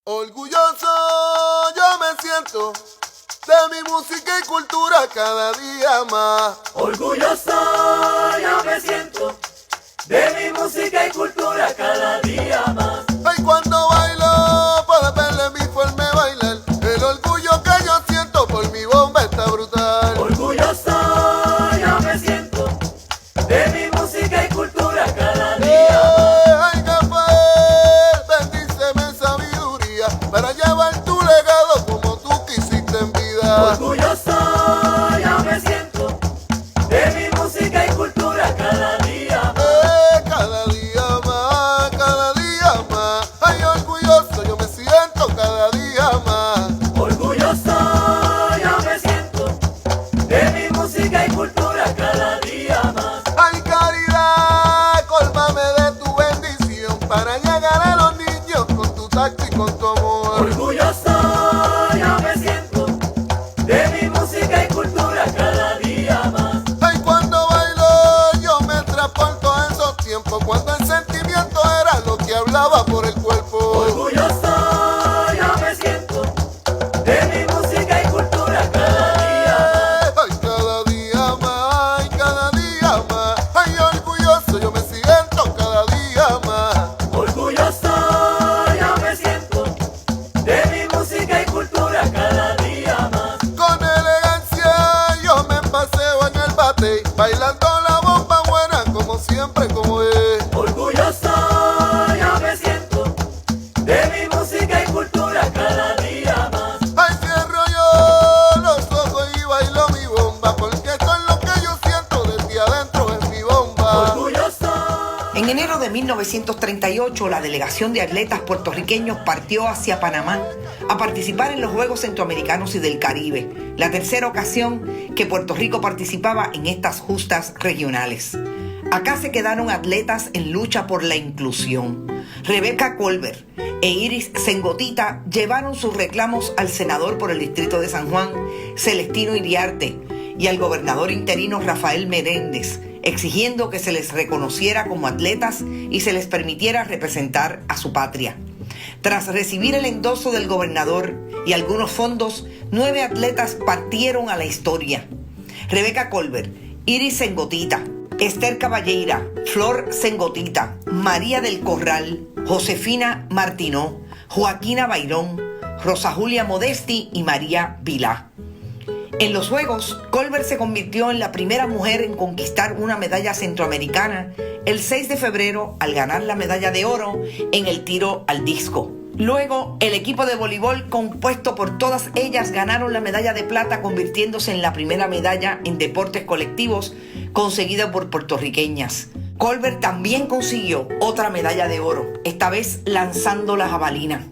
Orgulloso yo me siento de mi música y cultura cada día más. Orgulloso yo me siento de mi música y cultura cada día más. Ay, cuando bailo puedes verle mi forma de bailar. El orgullo que yo siento por mi bomba está brutal. Orgulloso yo me siento de mi música y cultura cada día más. Ay, Rafael, bendíceme sabiduría para llevar tu legado como tú quisiste en vida. Orgulloso yo me siento de mi música y cultura cada día más. Cada día más, cada día más. Ay, orgulloso yo me siento cada día más. Orgulloso yo me siento de mi música y cultura cada día más. Ay, caridad, cólmame de tu bendición para llegar a los niños con tu tacto y con tu amor. Orgulloso yo me siento de mi música y cultura cada día más. Ay, cuando bailo yo me transporto a esos tiempos cuando el sentimiento era lo que hablaba por el cuerpo. Orgulloso yo me siento de mi música y cultura cada día más. Ay, cada día más, ay, cada día más. Ay, orgulloso yo me siento cada día más. Orgulloso yo me siento de mi música y cultura cada día más. Con elegancia yo me paseo en el bate, bailando la bomba buena como siempre, como es. Orgulloso yo me siento de mi música y cultura cada día más. Ay, cierro yo los ojos y bailo mi bomba, porque esto es lo que yo siento desde adentro en mi bomba. Orgulloso. En enero de 1938, la delegación de atletas puertorriqueños partió hacia Panamá a participar en los Juegos Centroamericanos y del Caribe, la tercera ocasión que Puerto Rico participaba en estas justas regionales. Acá se quedaron atletas en lucha por la inclusión. Rebecca Colbert e Iris Sengotita llevaron sus reclamos al senador por el distrito de San Juan, Celestino Iriarte, y al gobernador interino Rafael Menéndez, exigiendo que se les reconociera como atletas y se les permitiera representar a su patria. Tras recibir el endoso del gobernador y algunos fondos, 9 atletas partieron a la historia. Rebecca Colbert, Iris Sengotita, Esther Caballeira, Flor Sengotita, María del Corral, Josefina Martinó, Joaquina Bayrón, Rosa Julia Modesti y María Vilá. En los Juegos, Colbert se convirtió en la primera mujer en conquistar una medalla centroamericana el 6 de febrero al ganar la medalla de oro en el tiro al disco. Luego, el equipo de voleibol compuesto por todas ellas ganaron la medalla de plata, convirtiéndose en la primera medalla en deportes colectivos conseguida por puertorriqueñas. Colbert también consiguió otra medalla de oro, esta vez lanzando la jabalina.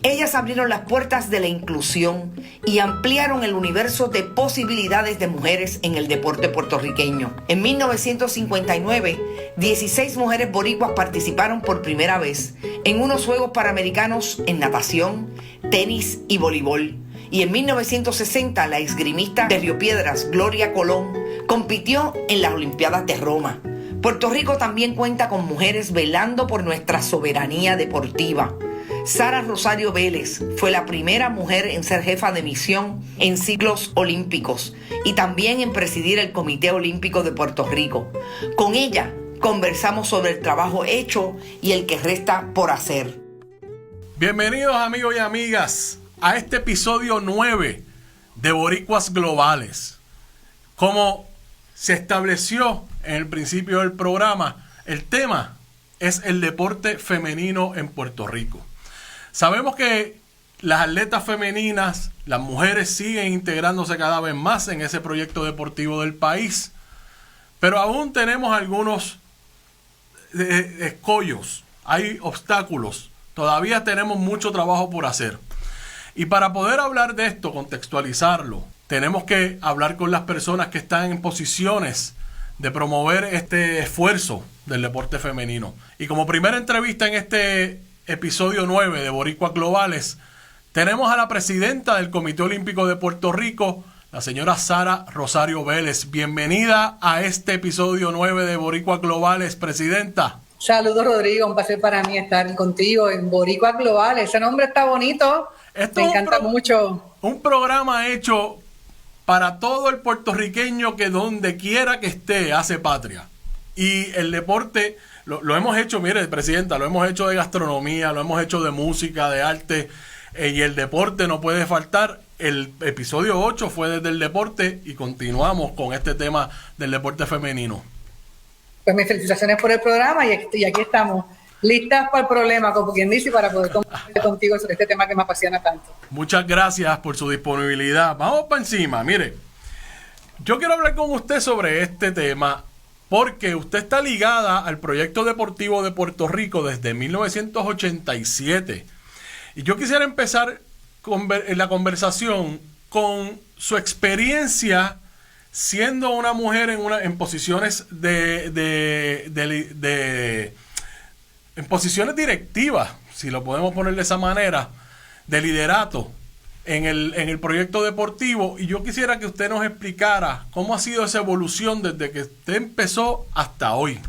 Ellas abrieron las puertas de la inclusión y ampliaron el universo de posibilidades de mujeres en el deporte puertorriqueño. En 1959, 16 mujeres boricuas participaron por primera vez en unos Juegos Panamericanos en natación, tenis y voleibol. Y en 1960, la esgrimista de Río Piedras, Gloria Colón, compitió en las Olimpiadas de Roma. Puerto Rico también cuenta con mujeres velando por nuestra soberanía deportiva. Sara Rosario Vélez fue la primera mujer en ser jefa de misión en ciclos olímpicos y también en presidir el Comité Olímpico de Puerto Rico. Con ella conversamos sobre el trabajo hecho y el que resta por hacer. Bienvenidos amigos y amigas a este episodio 9 de Boricuas Globales. Como se estableció en el principio del programa, el tema es el deporte femenino en Puerto Rico. Sabemos que las atletas femeninas, las mujeres siguen integrándose cada vez más en ese proyecto deportivo del país, pero aún tenemos algunos escollos, hay obstáculos, todavía tenemos mucho trabajo por hacer. Y para poder hablar de esto, contextualizarlo, tenemos que hablar con las personas que están en posiciones de promover este esfuerzo del deporte femenino. Y como primera entrevista en este episodio 9 de Boricuas Globales, tenemos a la presidenta del Comité Olímpico de Puerto Rico, la señora Sara Rosario Vélez. Bienvenida a este episodio 9 de Boricuas Globales, presidenta. Saludos, Rodrigo, un placer para mí estar contigo en Boricuas Globales. Ese nombre está bonito, Esto me es encanta mucho. un programa hecho para todo el puertorriqueño que donde quiera que esté hace patria. Y el deporte lo hemos hecho, mire, Presidenta, lo hemos hecho de gastronomía, lo hemos hecho de música, de arte, y el deporte no puede faltar. El episodio 8 fue desde el deporte y continuamos con este tema del deporte femenino. Pues mis felicitaciones por el programa y aquí estamos, listas para el problema, como quien dice, para poder compartir contigo sobre este tema que me apasiona tanto. Muchas gracias por su disponibilidad. Vamos para encima. Mire, yo quiero hablar con usted sobre este tema porque usted está ligada al proyecto deportivo de Puerto Rico desde 1987. Y yo quisiera empezar la conversación con su experiencia siendo una mujer en posiciones en posiciones directivas, si lo podemos poner de esa manera, de liderato en el proyecto deportivo. Y yo quisiera que usted nos explicara cómo ha sido esa evolución desde que usted empezó hasta hoy.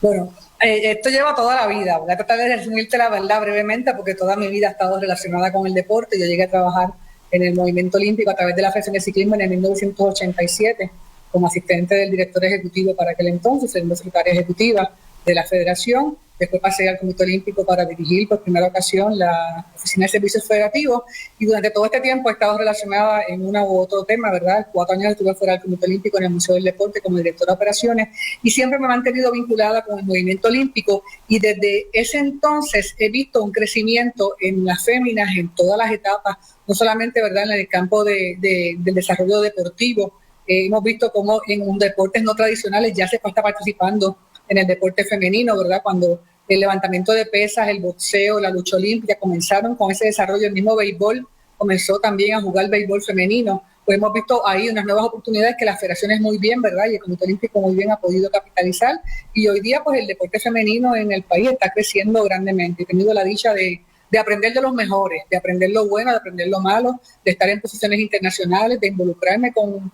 Bueno, esto lleva toda la vida. Voy a tratar de resumirte la verdad brevemente porque toda mi vida ha estado relacionada con el deporte. Yo llegué a trabajar en el movimiento olímpico a través de la Federación de Ciclismo en el 1987 como asistente del director ejecutivo para aquel entonces, siendo secretaria ejecutiva de la federación. Después pasé al Comité Olímpico para dirigir por primera ocasión la Oficina de Servicios Federativos y durante todo este tiempo he estado relacionada en uno u otro tema, ¿verdad? 4 años estuve fuera del Comité Olímpico en el Museo del Deporte como directora de operaciones y siempre me he mantenido vinculada con el movimiento olímpico y desde ese entonces he visto un crecimiento en las féminas en todas las etapas, no solamente, ¿verdad?, en el campo del desarrollo deportivo. Hemos visto cómo en deportes no tradicionales ya se está participando en el deporte femenino, ¿verdad? Cuando el levantamiento de pesas, el boxeo, la lucha olímpica comenzaron con ese desarrollo, el mismo béisbol comenzó también a jugar béisbol femenino, pues hemos visto ahí unas nuevas oportunidades que las federaciones muy bien, ¿verdad? Y el Comité Olímpico muy bien ha podido capitalizar y hoy día pues el deporte femenino en el país está creciendo grandemente. He tenido la dicha de aprender de los mejores, de aprender lo bueno, de aprender lo malo, de estar en posiciones internacionales, de involucrarme con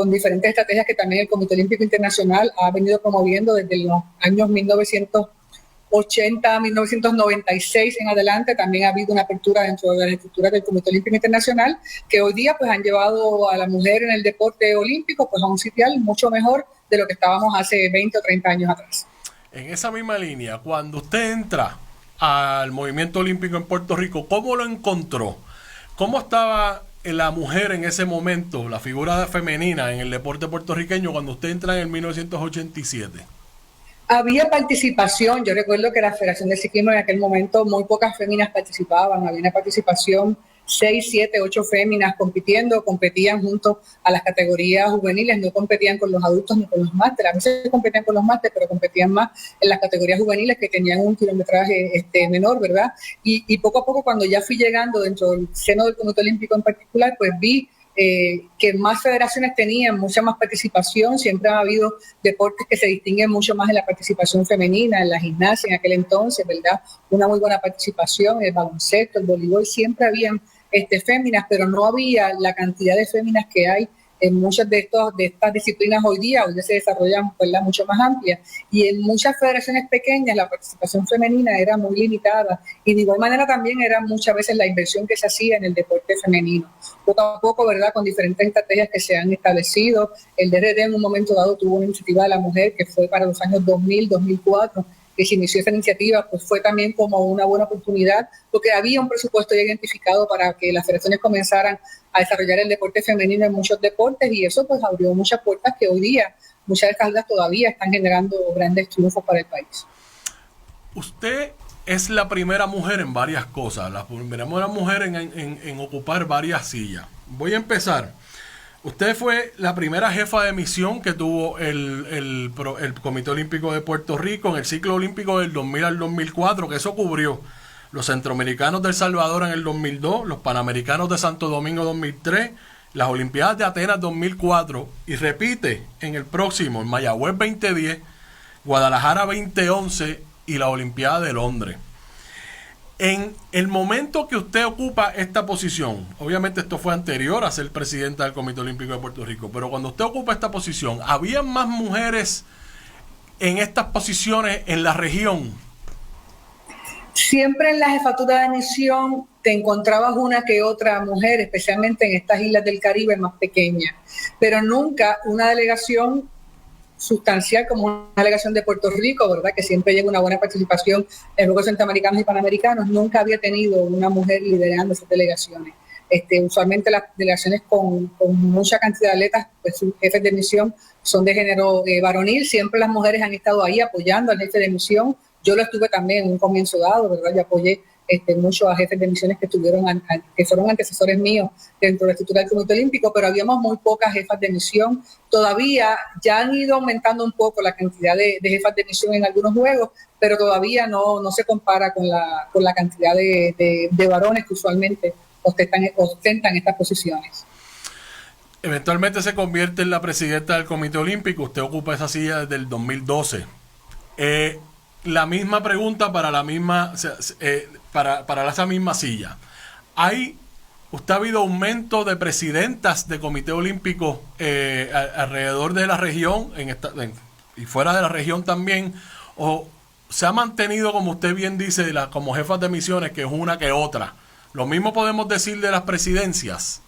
diferentes estrategias que también el Comité Olímpico Internacional ha venido promoviendo desde los años 1980, 1996 en adelante. También ha habido una apertura dentro de las estructuras del Comité Olímpico Internacional que hoy día pues han llevado a la mujer en el deporte olímpico pues a un sitial mucho mejor de lo que estábamos hace 20 o 30 años atrás. En esa misma línea, cuando usted entra al movimiento olímpico en Puerto Rico, ¿cómo lo encontró? ¿Cómo estaba la mujer en ese momento, la figura femenina en el deporte puertorriqueño cuando usted entra en el 1987? Había participación, yo recuerdo que la Federación de Ciclismo en aquel momento muy pocas féminas participaban, había una participación 6, 7, 8 féminas competían junto a las categorías juveniles, no competían con los adultos ni con los másteres, a veces competían con los másteres, pero competían más en las categorías juveniles que tenían un kilometraje menor, ¿verdad? Y poco a poco cuando ya fui llegando dentro del seno del Comité Olímpico en particular, pues vi que más federaciones tenían mucha más participación, siempre ha habido deportes que se distinguen mucho más en la participación femenina, en la gimnasia en aquel entonces, ¿verdad? Una muy buena participación, el baloncesto, el voleibol, siempre habían féminas, pero no había la cantidad de féminas que hay en muchas de estas disciplinas hoy día se desarrollan mucho más amplias y en muchas federaciones pequeñas la participación femenina era muy limitada y de igual manera también era muchas veces la inversión que se hacía en el deporte femenino. Poco a poco, ¿verdad?, con diferentes estrategias que se han establecido, el DRD en un momento dado tuvo una iniciativa de la mujer que fue para los años 2000, 2004, que se inició esta iniciativa, pues fue también como una buena oportunidad, porque había un presupuesto ya identificado para que las federaciones comenzaran a desarrollar el deporte femenino en muchos deportes y eso pues abrió muchas puertas que hoy día muchas de estas ligas todavía están generando grandes triunfos para el país. Usted es la primera mujer en varias cosas, la primera mujer en ocupar varias sillas. Voy a empezar. Usted fue la primera jefa de misión que tuvo el Comité Olímpico de Puerto Rico en el ciclo olímpico del 2000 al 2004, que eso cubrió los Centroamericanos de El Salvador en el 2002, los Panamericanos de Santo Domingo 2003, las Olimpiadas de Atenas 2004 y repite en el próximo, en Mayagüez 2010, Guadalajara 2011 y la Olimpiada de Londres. En el momento que usted ocupa esta posición, obviamente esto fue anterior a ser presidenta del Comité Olímpico de Puerto Rico, pero cuando usted ocupa esta posición, ¿había más mujeres en estas posiciones en la región? Siempre en la jefatura de misión te encontrabas una que otra mujer, especialmente en estas islas del Caribe más pequeñas, pero nunca una delegación sustancial como una delegación de Puerto Rico, ¿verdad? Que siempre llega una buena participación en Juegos Centroamericanos y Panamericanos, nunca había tenido una mujer liderando esas delegaciones. Usualmente las delegaciones con mucha cantidad de atletas, pues sus jefes de misión son de género varonil, siempre las mujeres han estado ahí apoyando al jefe de misión. Yo lo estuve también en un comienzo dado, ¿verdad? Yo apoyé mucho a jefes de misiones que fueron antecesores míos dentro de la estructura del Comité Olímpico, pero habíamos muy pocas jefas de misión. Todavía ya han ido aumentando un poco la cantidad de jefas de misión en algunos juegos, pero todavía no se compara con la cantidad de varones que usualmente ostentan estas posiciones. Eventualmente se convierte en la presidenta del Comité Olímpico. Usted ocupa esa silla desde el 2012. La misma pregunta para la misma para esa misma silla. ¿Usted ha habido aumento de presidentas de Comité Olímpico alrededor de la región y fuera de la región también? ¿O se ha mantenido, como usted bien dice, como jefas de misiones, que es una que otra? ¿Lo mismo podemos decir de las presidencias?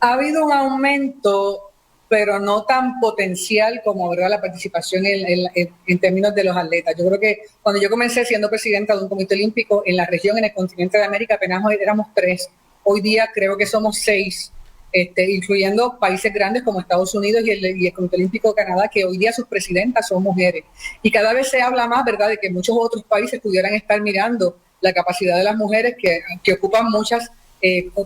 Ha habido un aumento, pero no tan potencial como, ¿verdad?, la participación en términos de los atletas. Yo creo que cuando yo comencé siendo presidenta de un comité olímpico en la región, en el continente de América, apenas hoy éramos 3. Hoy día creo que somos 6, incluyendo países grandes como Estados Unidos y el Comité Olímpico de Canadá, que hoy día sus presidentas son mujeres. Y cada vez se habla más, ¿verdad?, de que muchos otros países pudieran estar mirando la capacidad de las mujeres que ocupan muchas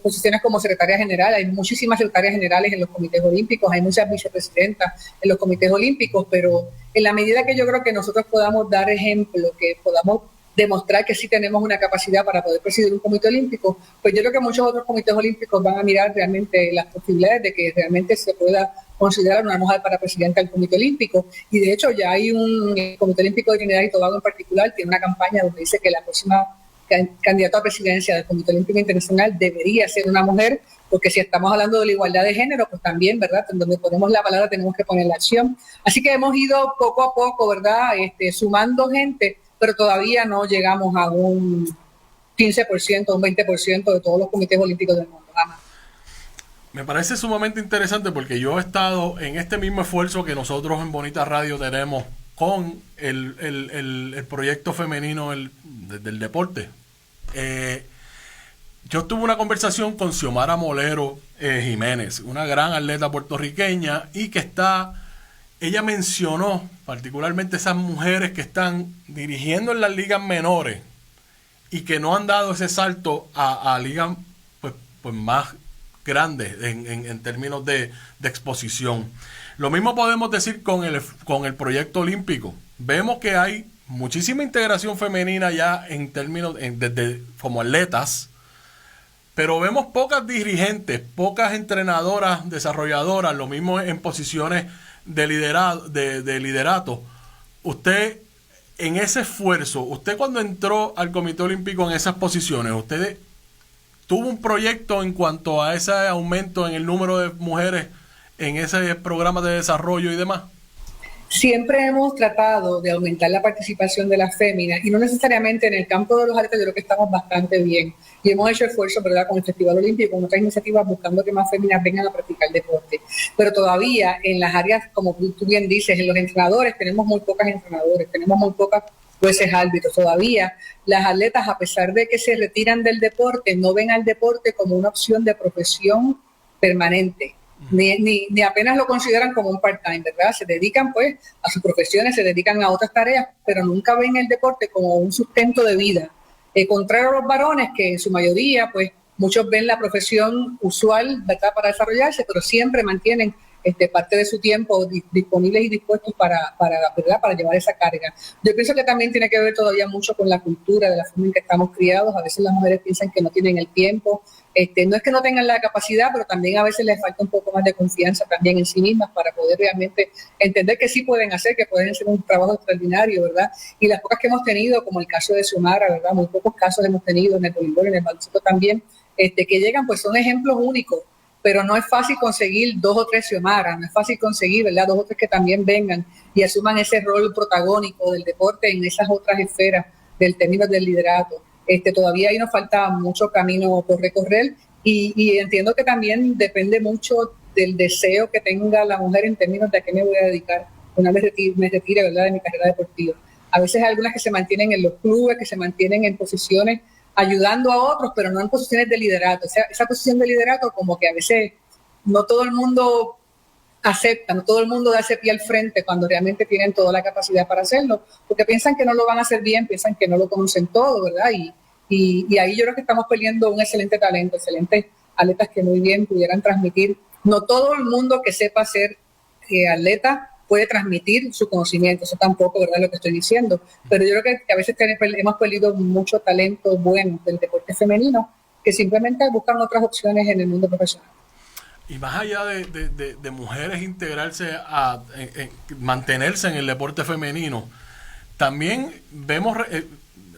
posiciones como secretaria general. Hay muchísimas secretarias generales en los comités olímpicos, hay muchas vicepresidentas en los comités olímpicos, pero en la medida que yo creo que nosotros podamos dar ejemplo, que podamos demostrar que sí tenemos una capacidad para poder presidir un comité olímpico, pues yo creo que muchos otros comités olímpicos van a mirar realmente las posibilidades de que realmente se pueda considerar una mujer para presidenta del comité olímpico. Y de hecho ya hay un comité olímpico de Trinidad y Tobago en particular, tiene una campaña donde dice que la próxima candidato a presidencia del Comité Olímpico Internacional debería ser una mujer, porque si estamos hablando de la igualdad de género, pues también, ¿verdad?, en donde ponemos la palabra tenemos que poner la acción. Así que hemos ido poco a poco, ¿verdad?, sumando gente, pero todavía no llegamos a un 15%, un 20% de todos los comités olímpicos del mundo. Me parece sumamente interesante porque yo he estado en este mismo esfuerzo que nosotros en Bonita Radio tenemos con el proyecto femenino del deporte. Yo tuve una conversación con Xiomara Molero Jiménez, una gran atleta puertorriqueña, y ella mencionó particularmente esas mujeres que están dirigiendo en las ligas menores y que no han dado ese salto a ligas pues más grandes en términos de exposición. Lo mismo podemos decir con el proyecto olímpico. Vemos que hay muchísima integración femenina ya en términos desde como atletas, pero vemos pocas dirigentes, pocas entrenadoras, desarrolladoras, lo mismo en posiciones de liderato. Usted, en ese esfuerzo, usted cuando entró al Comité Olímpico en esas posiciones, ¿usted tuvo un proyecto en cuanto a ese aumento en el número de mujeres en ese programa de desarrollo y demás? Siempre hemos tratado de aumentar la participación de las féminas, y no necesariamente en el campo de los atletas. Yo creo que estamos bastante bien y hemos hecho esfuerzos, ¿verdad?, con el Festival Olímpico, con otras iniciativas, buscando que más féminas vengan a practicar deporte. Pero todavía en las áreas, como tú bien dices, en los entrenadores tenemos muy pocas entrenadores, tenemos muy pocas jueces árbitros. Todavía las atletas, a pesar de que se retiran del deporte, no ven al deporte como una opción de profesión permanente. Ni apenas lo consideran como un part-time, ¿verdad? Se dedican pues a sus profesiones, se dedican a otras tareas, pero nunca ven el deporte como un sustento de vida. Contrario a los varones, que en su mayoría, pues muchos ven la profesión usual, ¿verdad?, para desarrollarse, pero siempre mantienen parte de su tiempo disponibles y dispuestos para llevar esa carga. Yo pienso que también tiene que ver todavía mucho con la cultura, de la forma en que estamos criados. A veces las mujeres piensan que no tienen el tiempo. No es que no tengan la capacidad, pero también a veces les falta un poco más de confianza también en sí mismas para poder realmente entender que sí pueden hacer, que pueden hacer un trabajo extraordinario, ¿verdad? Y las pocas que hemos tenido, como el caso de Xiomara, ¿verdad?, muy pocos casos hemos tenido en el voleibol, en el baloncesto también, que llegan, pues son ejemplos únicos pero no es fácil conseguir 2 o 3 Xiomara, no es fácil conseguir, ¿verdad?, 2 o 3 que también vengan y asuman ese rol protagónico del deporte en esas otras esferas del término del liderato. Todavía ahí nos falta mucho camino por recorrer y entiendo que también depende mucho del deseo que tenga la mujer en términos de a qué me voy a dedicar una vez me retire, ¿verdad?, de mi carrera deportiva. A veces hay algunas que se mantienen en los clubes, que se mantienen en posiciones ayudando a otros, pero no en posiciones de liderato. O sea, esa posición de liderato como que a veces no todo el mundo acepta, no todo el mundo da ese pie al frente cuando realmente tienen toda la capacidad para hacerlo, porque piensan que no lo van a hacer bien, piensan que no lo conocen todo, ¿verdad? Y ahí yo creo que estamos perdiendo un excelente talento, excelentes atletas que muy bien pudieran transmitir. No todo el mundo que sepa ser atleta puede transmitir su conocimiento, eso tampoco, ¿verdad?, lo que estoy diciendo, pero yo creo que a veces hemos perdido mucho talento bueno del deporte femenino que simplemente buscan otras opciones en el mundo profesional. Y más allá de mujeres integrarse mantenerse en el deporte femenino, también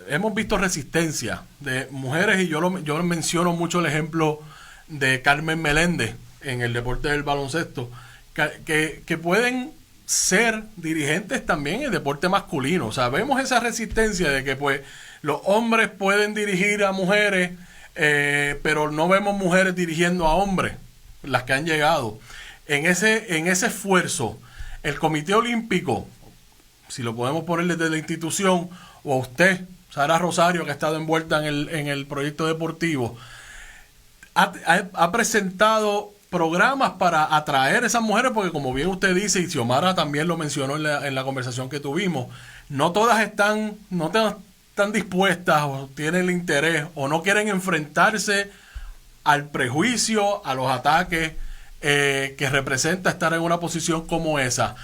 hemos visto resistencia de mujeres, y yo menciono mucho el ejemplo de Carmen Meléndez en el deporte del baloncesto, que pueden ser dirigentes también en el deporte masculino. O sea, vemos esa resistencia de que pues los hombres pueden dirigir a mujeres, pero no vemos mujeres dirigiendo a hombres, las que han llegado. En ese esfuerzo, el Comité Olímpico, si lo podemos poner desde la institución, o a usted, Sara Rosario, que ha estado envuelta en el proyecto deportivo, ha presentado programas para atraer a esas mujeres, porque como bien usted dice, y Xiomara también lo mencionó en la conversación que tuvimos, no todas están dispuestas o tienen el interés o no quieren enfrentarse al prejuicio, a los ataques que representa estar en una posición como esa.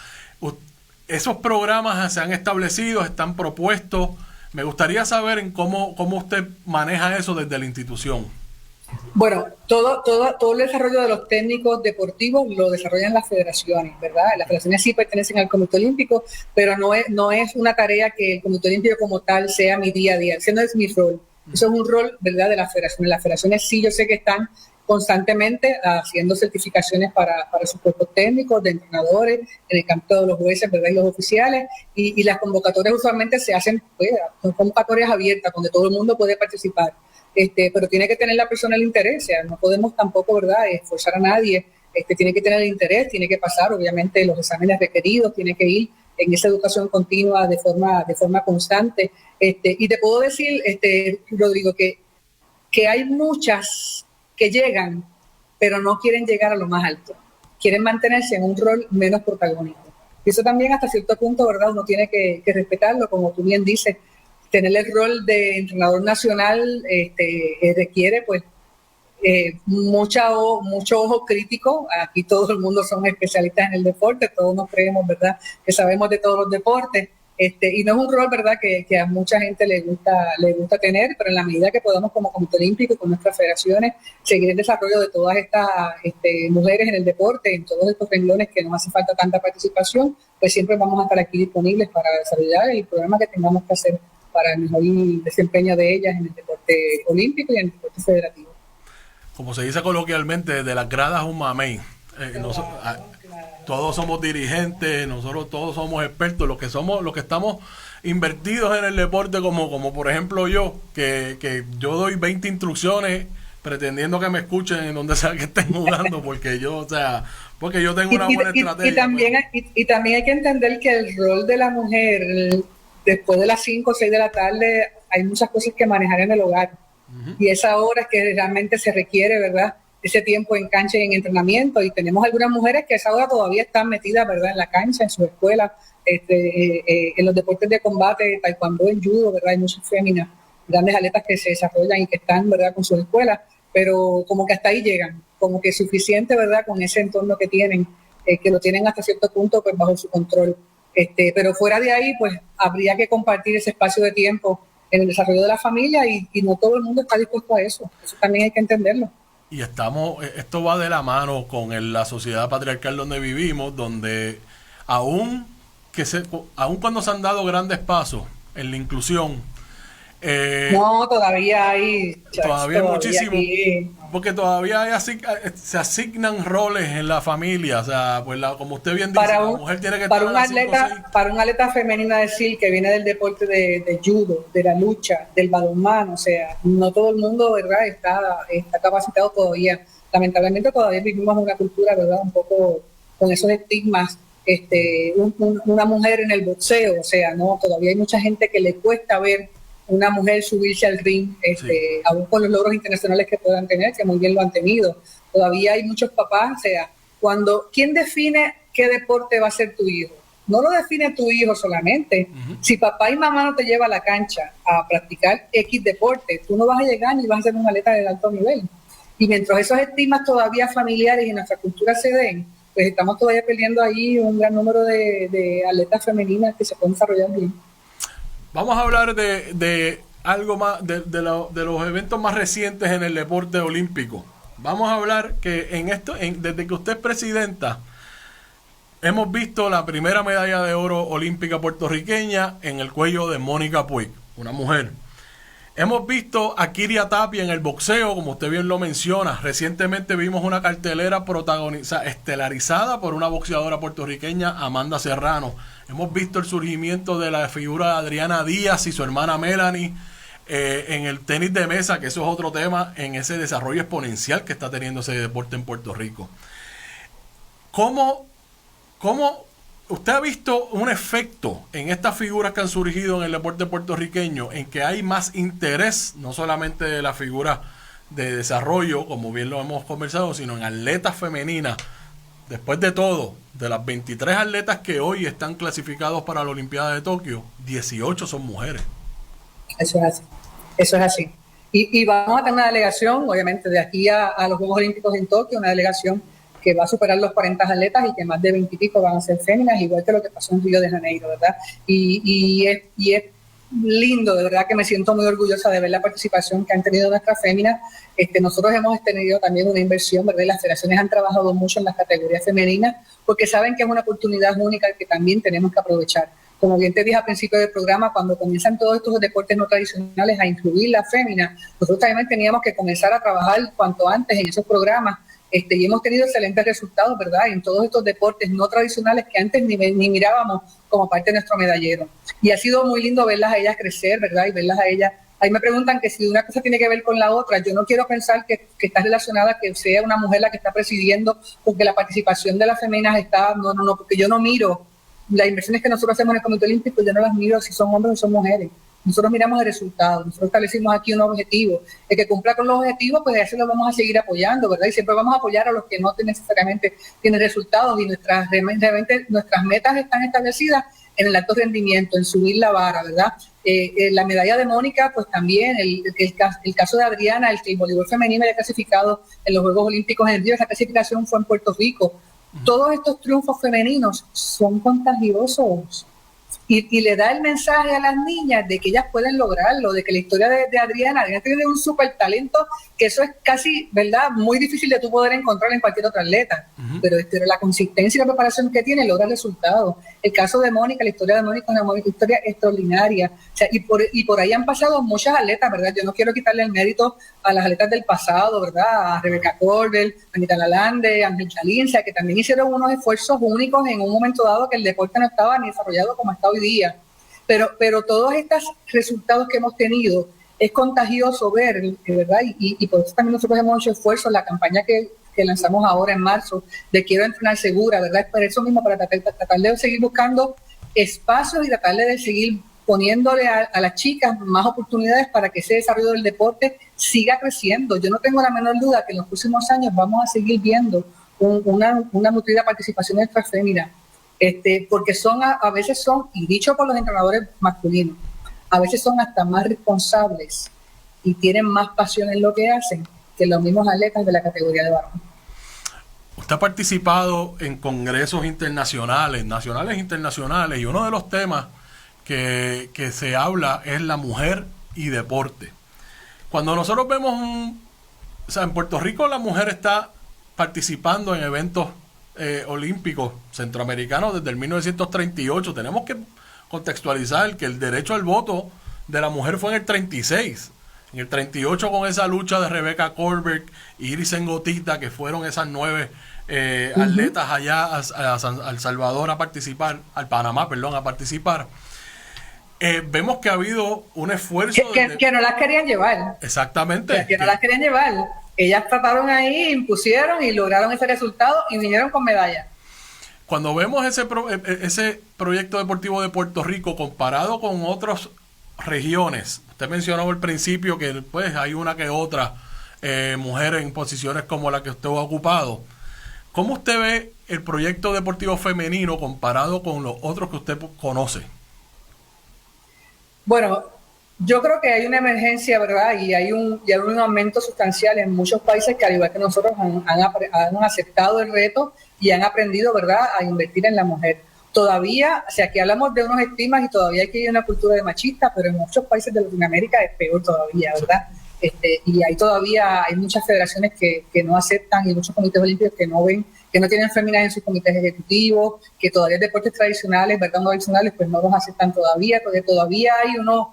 Esos programas se han establecido, están propuestos. Me gustaría saber en cómo usted maneja eso desde la institución. Bueno, todo el desarrollo de los técnicos deportivos lo desarrollan las federaciones, ¿verdad? Las federaciones sí pertenecen al Comité Olímpico, pero no es una tarea que el Comité Olímpico como tal sea mi día a día. Ese no es mi rol. Eso es un rol, ¿verdad?, de las federaciones. Las federaciones sí, yo sé que están constantemente haciendo certificaciones para sus cuerpos técnicos, de entrenadores, en el campo de los jueces, ¿verdad?, y los oficiales, y las convocatorias usualmente se hacen, pues, son convocatorias abiertas, donde todo el mundo puede participar. Pero tiene que tener la persona el interés, o sea, no podemos tampoco, ¿verdad?, forzar a nadie, tiene que tener el interés, tiene que pasar, obviamente, los exámenes requeridos, tiene que ir en esa educación continua de forma constante. Y te puedo decir, Rodrigo, que hay muchas que llegan, pero no quieren llegar a lo más alto, quieren mantenerse en un rol menos protagónico. Y eso también hasta cierto punto, ¿verdad?, uno tiene que respetarlo, como tú bien dices. Tener el rol de entrenador nacional requiere pues mucho ojo crítico. Aquí todo el mundo son especialistas en el deporte, todos nos creemos, ¿verdad?, que sabemos de todos los deportes, y no es un rol, ¿verdad?, que a mucha gente le gusta tener, pero en la medida que podamos como Comité Olímpico, con nuestras federaciones, seguir el desarrollo de todas estas mujeres en el deporte, en todos estos renglones que nos hace falta tanta participación, pues siempre vamos a estar aquí disponibles para desarrollar el programa que tengamos que hacer para el mejor desempeño de ellas en el deporte olímpico y en el deporte federativo. Como se dice coloquialmente, de las gradas un mamey. Todos somos dirigentes, nosotros todos somos expertos, los que estamos invertidos en el deporte, como por ejemplo yo, que yo doy 20 instrucciones pretendiendo que me escuchen en donde sea que estén jugando, porque yo tengo una buena estrategia. Y también hay que entender que el rol de la mujer, después de las 5 o 6 de la tarde, hay muchas cosas que manejar en el hogar. Uh-huh. Y esa hora es que realmente se requiere, ¿verdad?, ese tiempo en cancha y en entrenamiento. Y tenemos algunas mujeres que a esa hora todavía están metidas, ¿verdad?, en la cancha, en su escuela, en los deportes de combate, taekwondo, en judo, ¿verdad? Hay muchas féminas, grandes atletas que se desarrollan y que están, ¿verdad?, con sus escuelas, pero como que hasta ahí llegan, como que es suficiente, ¿verdad?, con ese entorno que tienen, que lo tienen hasta cierto punto pues bajo su control. Pero fuera de ahí, pues habría que compartir ese espacio de tiempo en el desarrollo de la familia y no todo el mundo está dispuesto a eso. Eso también hay que entenderlo. Y esto va de la mano con la sociedad patriarcal donde vivimos, donde aún cuando se han dado grandes pasos en la inclusión, No, todavía hay. Todavía hay muchísimo, aquí, porque todavía se asignan roles en la familia, o sea, pues como usted bien dice, la mujer tiene que estar a las 5 o 6. Para un atleta femenina decir que viene del deporte de judo, de la lucha, del balonmano, o sea, no todo el mundo, ¿verdad?, está capacitado todavía. Lamentablemente todavía vivimos en una cultura, ¿verdad?, un poco con esos estigmas. Una mujer en el boxeo, o sea, no, todavía hay mucha gente que le cuesta ver una mujer subirse al ring, sí, aún con los logros internacionales que puedan tener, que muy bien lo han tenido. Todavía hay muchos papás, o sea, ¿quién define qué deporte va a ser tu hijo? No lo define tu hijo solamente. Si papá y mamá no te llevan a la cancha a practicar X deporte, tú no vas a llegar ni vas a ser un atleta de alto nivel. Y mientras esos estigmas todavía familiares y en nuestra cultura se den, pues estamos todavía perdiendo ahí un gran número de atletas femeninas que se pueden desarrollar bien. Vamos a hablar de algo más, de los eventos más recientes en el deporte olímpico. Vamos a hablar que desde que usted es presidenta, hemos visto la primera medalla de oro olímpica puertorriqueña en el cuello de Mónica Puig, una mujer. Hemos visto a Kiria Tapia en el boxeo, como usted bien lo menciona. Recientemente vimos una cartelera estelarizada por una boxeadora puertorriqueña, Amanda Serrano. Hemos visto el surgimiento de la figura de Adriana Díaz y su hermana Melanie en el tenis de mesa, que eso es otro tema, en ese desarrollo exponencial que está teniendo ese deporte en Puerto Rico. ¿Cómo usted ha visto un efecto en estas figuras que han surgido en el deporte puertorriqueño, en que hay más interés, no solamente de la figura de desarrollo, como bien lo hemos conversado, sino en atletas femeninas? Después de todo, de las 23 atletas que hoy están clasificados para la Olimpiada de Tokio, 18 son mujeres. Eso es así. Y vamos a tener una delegación, obviamente, de aquí a los Juegos Olímpicos en Tokio, una delegación que va a superar los 40 atletas y que más de 20 y pico van a ser féminas, igual que lo que pasó en Río de Janeiro, ¿verdad? Y es lindo, de verdad que me siento muy orgullosa de ver la participación que han tenido nuestras féminas. Nosotros hemos tenido también una inversión, ¿verdad? Las federaciones han trabajado mucho en las categorías femeninas porque saben que es una oportunidad única que también tenemos que aprovechar. Como bien te dije al principio del programa, cuando comienzan todos estos deportes no tradicionales a incluir las féminas, nosotros también teníamos que comenzar a trabajar cuanto antes en esos programas. Y hemos tenido excelentes resultados, ¿verdad?, en todos estos deportes no tradicionales que antes ni mirábamos como parte de nuestro medallero. Y ha sido muy lindo verlas a ellas crecer, ¿verdad?, y verlas a ellas. Ahí me preguntan que si una cosa tiene que ver con la otra. Yo no quiero pensar que está relacionada, que sea una mujer la que está presidiendo, porque la participación de las féminas está, no, porque yo no miro las inversiones que nosotros hacemos en el Comité Olímpico, yo no las miro si son hombres o son mujeres. Nosotros miramos el resultado, nosotros establecimos aquí un objetivo. El que cumpla con los objetivos, pues a eso lo vamos a seguir apoyando, ¿verdad? Y siempre vamos a apoyar a los que no necesariamente tienen resultados, y nuestras metas están establecidas en el alto rendimiento, en subir la vara, ¿verdad? La medalla de Mónica, pues también, el caso de Adriana, el que el voleibol femenino haya clasificado en los Juegos Olímpicos en Río, esa clasificación fue en Puerto Rico. Todos estos triunfos femeninos son contagiosos. Y le da el mensaje a las niñas de que ellas pueden lograrlo, de que la historia de Adriana tiene un súper talento, que eso es casi, ¿verdad?, muy difícil de tú poder encontrar en cualquier otra atleta. Pero la consistencia y la preparación que tiene logra resultados. El caso de Mónica, la historia de Mónica es una historia extraordinaria. O sea, y por ahí han pasado muchas atletas, ¿verdad? Yo no quiero quitarle el mérito a las atletas del pasado, ¿verdad? A Rebeca Corbel, Anita Lalande, Ángel Chalincia, que también hicieron unos esfuerzos únicos en un momento dado que el deporte no estaba ni desarrollado como está hoy día. Pero todos estos resultados que hemos tenido es contagioso ver, ¿verdad? Y por eso también nosotros hemos hecho esfuerzos en la campaña que lanzamos ahora en marzo de Quiero Entrenar Segura, ¿verdad? Para eso mismo, para tratar de seguir buscando espacios y tratar de seguir poniéndole a las chicas más oportunidades para que ese desarrollo del deporte siga creciendo. Yo no tengo la menor duda que en los próximos años vamos a seguir viendo una nutrida participación de nuestras féminas. Porque a veces son, y dicho por los entrenadores masculinos, a veces son hasta más responsables y tienen más pasión en lo que hacen que los mismos atletas de la categoría de varón. Usted ha participado en congresos internacionales, nacionales e internacionales, y uno de los temas que se habla es la mujer y deporte. Cuando nosotros vemos en Puerto Rico la mujer está participando en eventos olímpicos centroamericanos desde el 1938. Tenemos que contextualizar que el derecho al voto de la mujer fue en el 36. En el 38 con esa lucha de Rebecca Colbert y Iris Engotita, que fueron esas 9 atletas allá a El Salvador a participar, al Panamá, perdón, a participar. Vemos que ha habido un esfuerzo... Que no las querían llevar. Exactamente. Que no las querían llevar. Ellas trataron ahí, impusieron y lograron ese resultado y vinieron con medallas. Cuando vemos ese proyecto deportivo de Puerto Rico comparado con otras regiones, usted mencionó al principio que pues hay una que otra mujer en posiciones como la que usted ha ocupado. ¿Cómo usted ve el proyecto deportivo femenino comparado con los otros que usted conoce? Bueno, yo creo que hay una emergencia, ¿verdad? Y hay un aumento sustancial en muchos países que, al igual que nosotros, han aceptado el reto y han aprendido, ¿verdad?, a invertir en la mujer. Todavía, o sea, aquí hablamos de unos estigmas y todavía hay que ir a una cultura de machista, pero en muchos países de Latinoamérica es peor todavía, ¿verdad? Y hay muchas federaciones que no aceptan y muchos comités olímpicos que no ven, que no tienen féminas en sus comités ejecutivos, que todavía deportes tradicionales, ¿verdad?, no tradicionales, pues no los aceptan todavía, porque todavía hay unos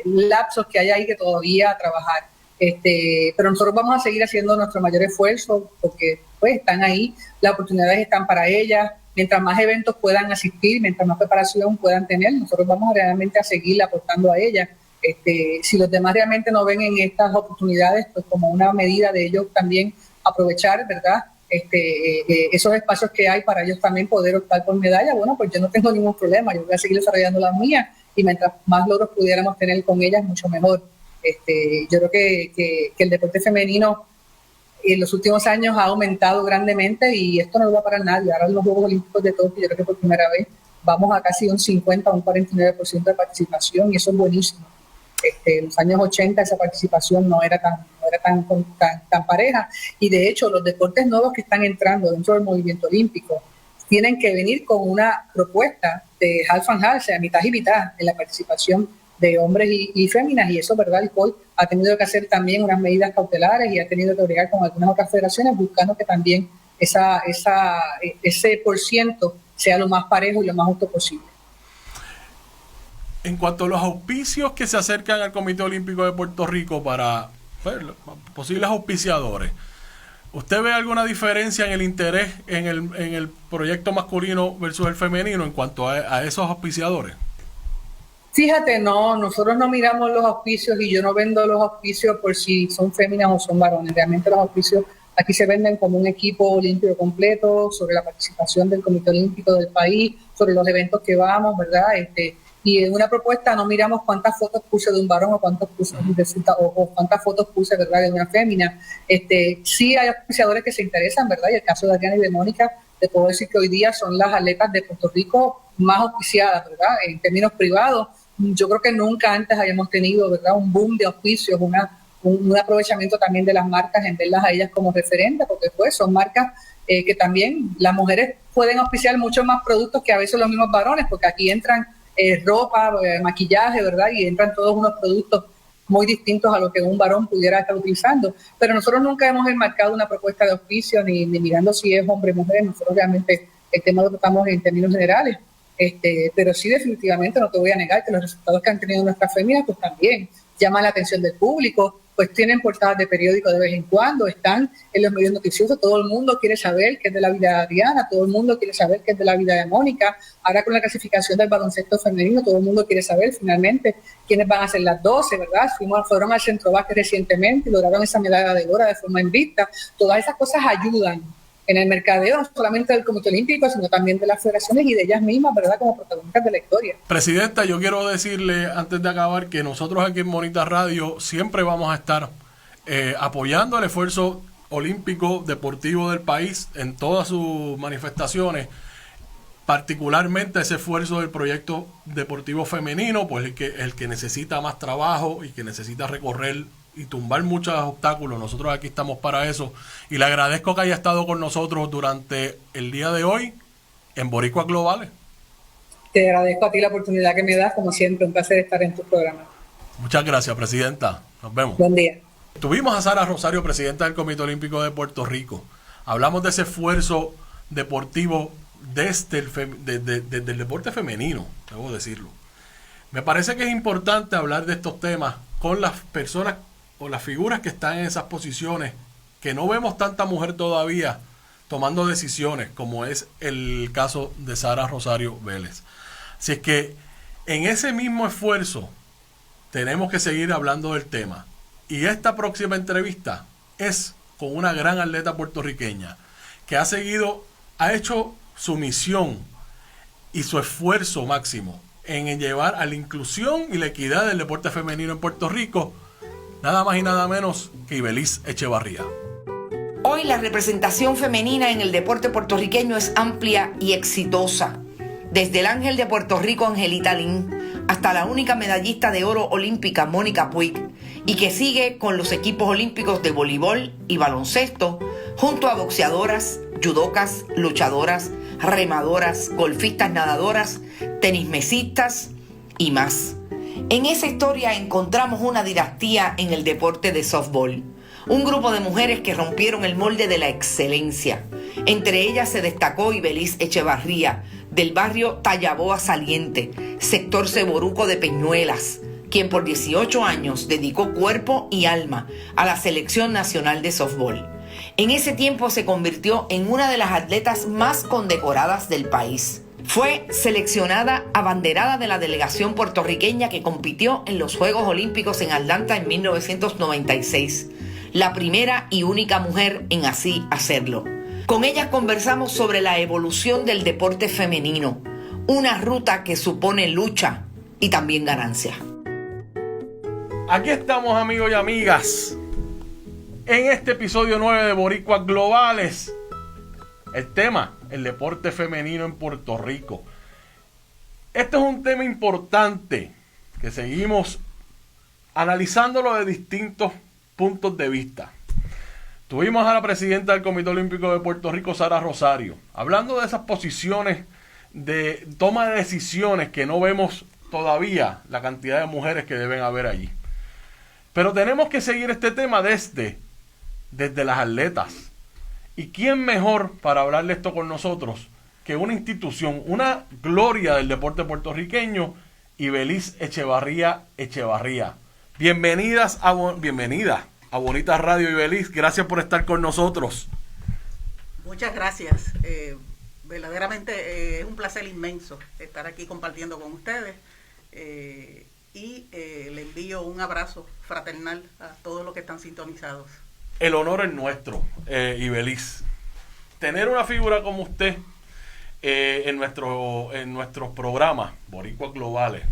lapsos que hay ahí que todavía trabajar. Pero nosotros vamos a seguir haciendo nuestro mayor esfuerzo porque pues están ahí, las oportunidades están para ellas, mientras más eventos puedan asistir, mientras más preparación puedan tener, nosotros vamos realmente a seguir aportando a ellas. Si los demás realmente no ven en estas oportunidades pues como una medida de ellos también aprovechar, ¿verdad?, esos espacios que hay para ellos también poder optar por medalla, bueno, pues yo no tengo ningún problema, yo voy a seguir desarrollando las mías y mientras más logros pudiéramos tener con ellas, mucho mejor. Yo creo que el deporte femenino en los últimos años ha aumentado grandemente y esto no lo va a parar nadie. Ahora en los Juegos Olímpicos de Tokio, yo creo que por primera vez vamos a casi un 50 o un 49% de participación y eso es buenísimo. En los años 80 esa participación no era tan pareja y de hecho los deportes nuevos que están entrando dentro del movimiento olímpico tienen que venir con una propuesta de half and half, o sea, mitad y mitad en la participación de hombres y féminas, y eso, ¿verdad? El COI ha tenido que hacer también unas medidas cautelares y ha tenido que bregar con algunas otras federaciones buscando que también ese % sea lo más parejo y lo más justo posible. En cuanto a los auspicios que se acercan al Comité Olímpico de Puerto Rico para posibles auspiciadores, ¿usted ve alguna diferencia en el interés en el proyecto masculino versus el femenino en cuanto a esos auspiciadores? Fíjate, no, nosotros no miramos los auspicios y yo no vendo los auspicios por si son féminas o son varones. Realmente los auspicios aquí se venden como un equipo olímpico completo, sobre la participación del Comité Olímpico del país, sobre los eventos que vamos, ¿verdad? Y en una propuesta no miramos cuántas fotos puse de un varón o cuántas fotos puse, ¿verdad?, de una fémina. Sí hay auspiciadores que se interesan, ¿verdad? Y el caso de Adriana y de Mónica, te puedo decir que hoy día son las atletas de Puerto Rico más auspiciadas, ¿verdad? En términos privados, yo creo que nunca antes habíamos tenido, ¿verdad?, un boom de auspicios, un aprovechamiento también de las marcas en verlas a ellas como referentes, porque pues son marcas que también las mujeres pueden auspiciar muchos más productos que a veces los mismos varones, porque aquí entran ropa, maquillaje, ¿verdad? Y entran todos unos productos muy distintos a lo que un varón pudiera estar utilizando. Pero nosotros nunca hemos enmarcado una propuesta de auspicio, ni mirando si es hombre o mujer. Nosotros realmente el tema lo tratamos en términos generales. Pero sí, definitivamente no te voy a negar que los resultados que han tenido nuestras féminas pues también llaman la atención del público, pues tienen portadas de periódico de vez en cuando, están en los medios noticiosos, todo el mundo quiere saber qué es de la vida de Adriana, todo el mundo quiere saber qué es de la vida de Mónica. Ahora con la clasificación del baloncesto femenino, todo el mundo quiere saber finalmente quiénes van a ser las 12, ¿verdad? Fueron al Centro Básquet recientemente y lograron esa medalla de oro de forma invicta. Todas esas cosas ayudan en el mercadeo, no solamente del Comité Olímpico, sino también de las federaciones y de ellas mismas, ¿verdad?, como protagonistas de la historia. Presidenta, yo quiero decirle, antes de acabar, que nosotros aquí en Bonita Radio siempre vamos a estar apoyando el esfuerzo olímpico deportivo del país en todas sus manifestaciones, particularmente ese esfuerzo del proyecto deportivo femenino, pues el que necesita más trabajo y que necesita recorrer y tumbar muchos obstáculos. Nosotros aquí estamos para eso y le agradezco que haya estado con nosotros durante el día de hoy en Boricuas Globales. Te agradezco a ti la oportunidad que me das, como siempre, un placer estar en tu programa. Muchas gracias, Presidenta. Nos vemos. Buen día. Tuvimos a Sara Rosario, Presidenta del Comité Olímpico de Puerto Rico. Hablamos de ese esfuerzo deportivo desde el deporte femenino, debo decirlo. Me parece que es importante hablar de estos temas con las personas o las figuras que están en esas posiciones, que no vemos tanta mujer todavía tomando decisiones, como es el caso de Sara Rosario Vélez. Así es que en ese mismo esfuerzo tenemos que seguir hablando del tema. Y esta próxima entrevista es con una gran atleta puertorriqueña que ha hecho su misión y su esfuerzo máximo en llevar a la inclusión y la equidad del deporte femenino en Puerto Rico, nada más y nada menos que Ibeliz Echevarría. Hoy la representación femenina en el deporte puertorriqueño es amplia y exitosa. Desde el Ángel de Puerto Rico, Angelita Lin, hasta la única medallista de oro olímpica, Mónica Puig, y que sigue con los equipos olímpicos de voleibol y baloncesto, junto a boxeadoras, judocas, luchadoras, remadoras, golfistas, nadadoras, tenismesistas y más. En esa historia encontramos una dinastía en el deporte de softball. Un grupo de mujeres que rompieron el molde de la excelencia. Entre ellas se destacó Ibeliz Echevarría, del barrio Tallaboa Saliente, sector Seboruco de Peñuelas, quien por 18 años dedicó cuerpo y alma a la selección nacional de softball. En ese tiempo se convirtió en una de las atletas más condecoradas del país. Fue seleccionada abanderada de la delegación puertorriqueña que compitió en los Juegos Olímpicos en Atlanta en 1996. La primera y única mujer en así hacerlo. Con ella conversamos sobre la evolución del deporte femenino, una ruta que supone lucha y también ganancia. Aquí estamos, amigos y amigas, en este episodio 9 de Boricuas Globales. El tema, el deporte femenino en Puerto Rico. Este es un tema importante que seguimos analizándolo de distintos puntos de vista. Tuvimos a la presidenta del Comité Olímpico de Puerto Rico, Sara Rosario, hablando de esas posiciones de toma de decisiones que no vemos todavía la cantidad de mujeres que deben haber allí. Pero tenemos que seguir este tema desde las atletas. ¿Y quién mejor para hablar de esto con nosotros que una institución, una gloria del deporte puertorriqueño, Ibeliz Echevarría? Bienvenida a Bonita Radio, Ibeliz. Gracias por estar con nosotros. Muchas gracias. Verdaderamente es un placer inmenso estar aquí compartiendo con ustedes. Le envío un abrazo fraternal a todos los que están sintonizados. El honor es nuestro, Ibeliz. Tener una figura como usted en nuestros programas Boricuas Globales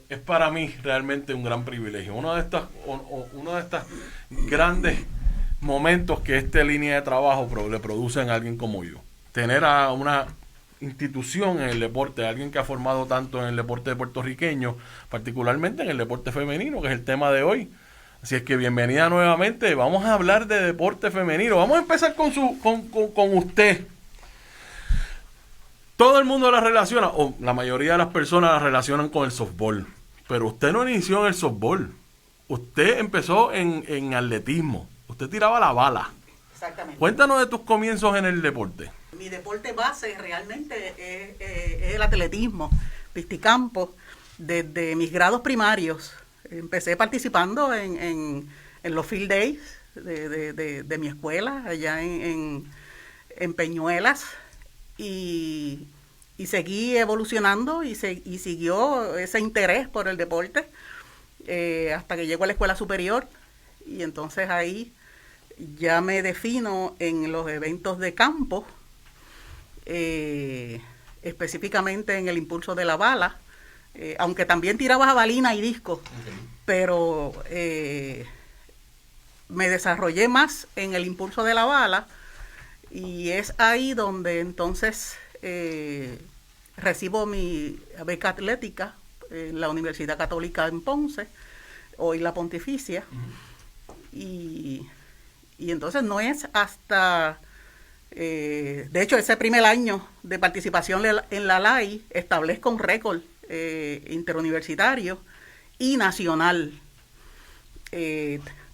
es para mí realmente un gran privilegio. Uno de estos grandes momentos que esta línea de trabajo le produce a alguien como yo. Tener a una institución en el deporte, alguien que ha formado tanto en el deporte puertorriqueño, particularmente en el deporte femenino, que es el tema de hoy. Así es que bienvenida nuevamente. Vamos a hablar de deporte femenino. Vamos a empezar con usted. Todo el mundo la relaciona, o la mayoría de las personas la relacionan con el softball. Pero usted no inició en el softball. Usted empezó en atletismo. Usted tiraba la bala. Exactamente. Cuéntanos de tus comienzos en el deporte. Mi deporte base realmente es el atletismo, piscicampo. Desde mis grados primarios empecé participando en los field days de mi escuela, allá en Peñuelas, y seguí evolucionando y siguió ese interés por el deporte hasta que llego a la escuela superior, y entonces ahí ya me defino en los eventos de campo, específicamente en el impulso de la bala, aunque también tiraba jabalina y disco, pero me desarrollé más en el impulso de la bala, y es ahí donde entonces recibo mi beca atlética en la Universidad Católica en Ponce, hoy la Pontificia, y entonces no es hasta, de hecho ese primer año de participación en la LAI establezco un récord interuniversitario y nacional.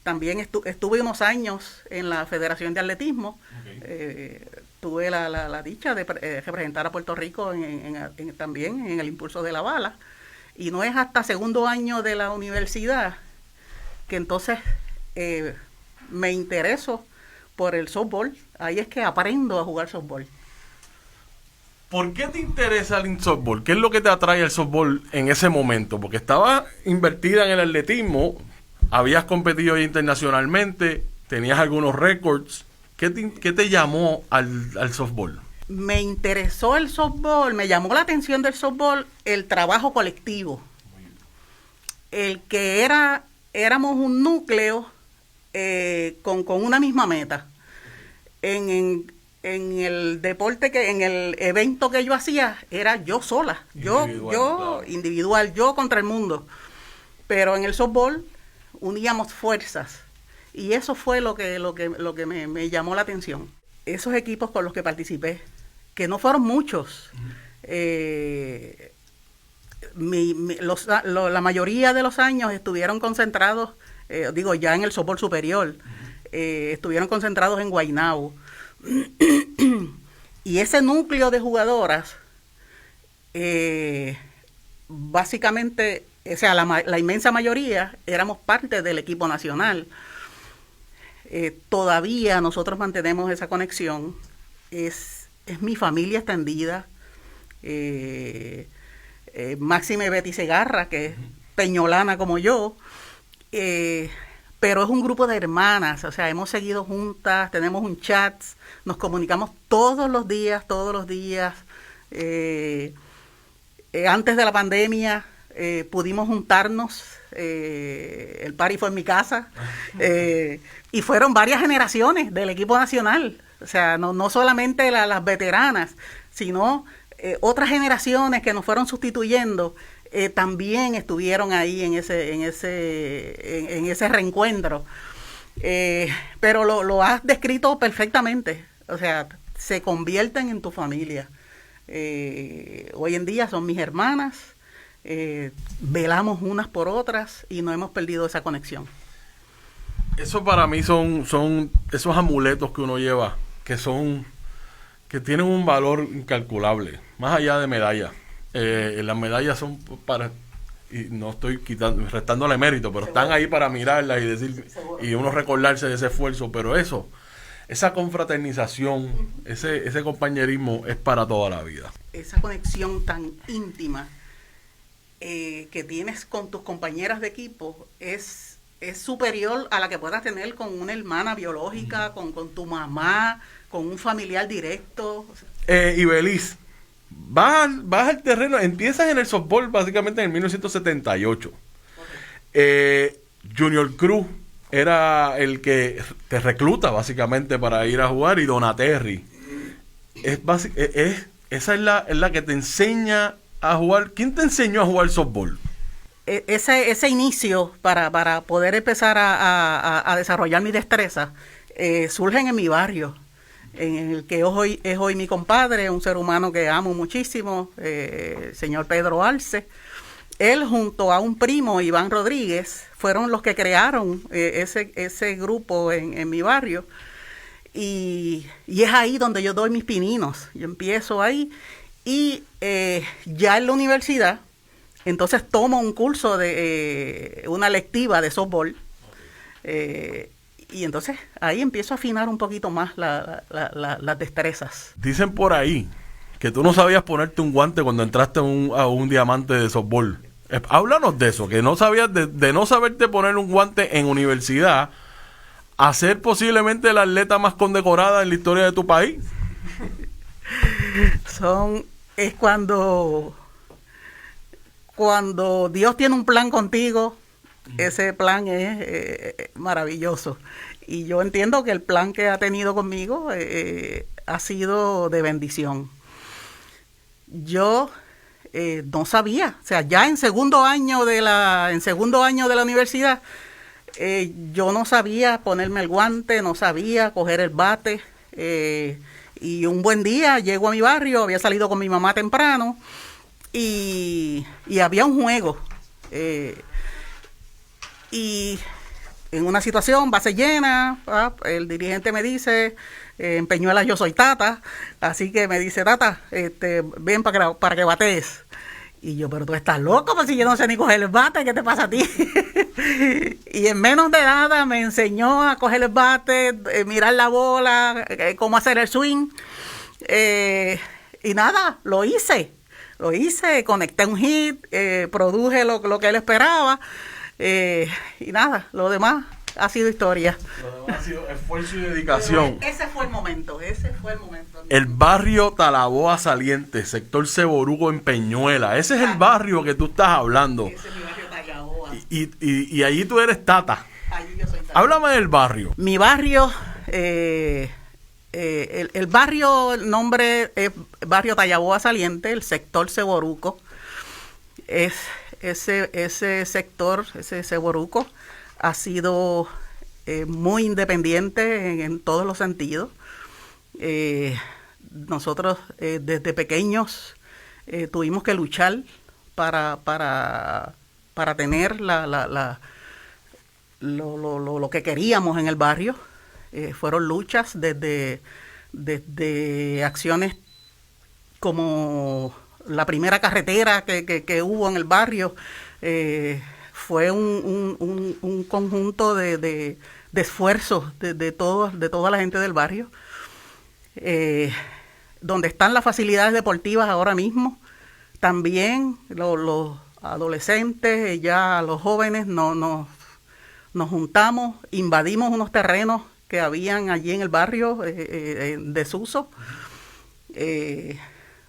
También estuve unos años en la Federación de Atletismo. Tuve la dicha de representar a Puerto Rico también en el impulso de la bala. Y no es hasta segundo año de la universidad que entonces me intereso por el softball. Ahí es que aprendo a jugar softball. ¿Por qué te interesa el softball? ¿Qué es lo que te atrae al softball en ese momento? Porque estabas invertida en el atletismo, habías competido ya internacionalmente, tenías algunos récords. ¿Qué te llamó al softball? Me interesó el softball, me llamó la atención del softball el trabajo colectivo. El que éramos un núcleo con una misma meta. En el deporte, en el evento que yo hacía, era yo sola, individual, yo contra el mundo. Pero en el softball uníamos fuerzas y eso fue lo que me llamó la atención. Esos equipos con los que participé, que no fueron muchos, la mayoría de los años estuvieron concentrados, ya en el softball superior, estuvieron concentrados en Guaynabo. Y ese núcleo de jugadoras, básicamente, o sea, la inmensa mayoría éramos parte del equipo nacional. Todavía nosotros mantenemos esa conexión. Es mi familia extendida. Máxime Betty Segarra, que es peñolana como yo. Pero es un grupo de hermanas, o sea, hemos seguido juntas, tenemos un chat, nos comunicamos todos los días. Antes de la pandemia pudimos juntarnos, el party fue en mi casa, y fueron varias generaciones del equipo nacional, o sea, no solamente las veteranas, sino otras generaciones que nos fueron sustituyendo. También estuvieron ahí en ese reencuentro. Pero lo has descrito perfectamente. O sea, se convierten en tu familia. Hoy en día son mis hermanas. Velamos unas por otras y no hemos perdido esa conexión. Eso para mí son esos amuletos que uno lleva, que tienen un valor incalculable, más allá de medallas. Las medallas son para, y no estoy restándole mérito, pero están ahí para mirarlas y decir, y uno recordarse de ese esfuerzo, pero esa confraternización, ese compañerismo es para toda la vida. Esa conexión tan íntima que tienes con tus compañeras de equipo es superior a la que puedas tener con una hermana biológica, con tu mamá, con un familiar directo. Ibeliz, vas al terreno, empiezas en el softball básicamente en el 1978. Junior Cruz era el que te recluta básicamente para ir a jugar, y Donaterri esa es la que te enseña a jugar. ¿Quién te enseñó a jugar softball? Ese inicio para poder empezar a desarrollar mi destreza surgen en mi barrio, en el que es hoy mi compadre, un ser humano que amo muchísimo, señor Pedro Arce. Él junto a un primo, Iván Rodríguez, fueron los que crearon ese grupo en mi barrio. Y es ahí donde yo doy mis pininos. Yo empiezo ahí y ya en la universidad, entonces tomo un curso de una electiva de softball. Y entonces ahí empiezo a afinar un poquito más las destrezas. Dicen por ahí que tú no sabías ponerte un guante cuando entraste a un diamante de softball. Háblanos de eso, que no sabías de no saberte poner un guante en universidad a ser posiblemente la atleta más condecorada en la historia de tu país. Es cuando Dios tiene un plan contigo, ese plan es maravilloso. Y yo entiendo que el plan que ha tenido conmigo ha sido de bendición. Yo no sabía, o sea, ya en segundo año de la universidad, yo no sabía ponerme el guante, no sabía coger el bate. Y un buen día llego a mi barrio, había salido con mi mamá temprano y había un juego. Y en una situación, base llena, el dirigente me dice, en Peñuelas yo soy Tata, así que me dice, Tata, ven para que batees. Y yo, pero tú estás loco, pues si yo no sé ni coger el bate, ¿qué te pasa a ti? Y en menos de nada me enseñó a coger el bate, mirar la bola, cómo hacer el swing. Y nada, lo hice, conecté un hit, produje lo que él esperaba. Y nada, lo demás ha sido historia. Lo demás ha sido esfuerzo y dedicación. Pero ese fue el momento. El barrio Talaboa Saliente, sector Ceboruco en Peñuela. Ese es el barrio que tú estás hablando. Ese es mi barrio Talaboa. Y allí tú eres tata. Allí yo soy Tata. Háblame del barrio. Mi barrio, el barrio, el nombre es Barrio Tallaboa Saliente, el sector Ceboruco. Es ese sector, ese Ceboruco, ha sido muy independiente en todos los sentidos. Nosotros desde pequeños tuvimos que luchar para tener lo que queríamos en el barrio. Fueron luchas desde acciones como la primera carretera que hubo en el barrio. Fue un conjunto de esfuerzos de toda la gente del barrio. Donde están las facilidades deportivas ahora mismo, también los adolescentes, ya los jóvenes, nos juntamos, invadimos unos terrenos que habían allí en el barrio en desuso.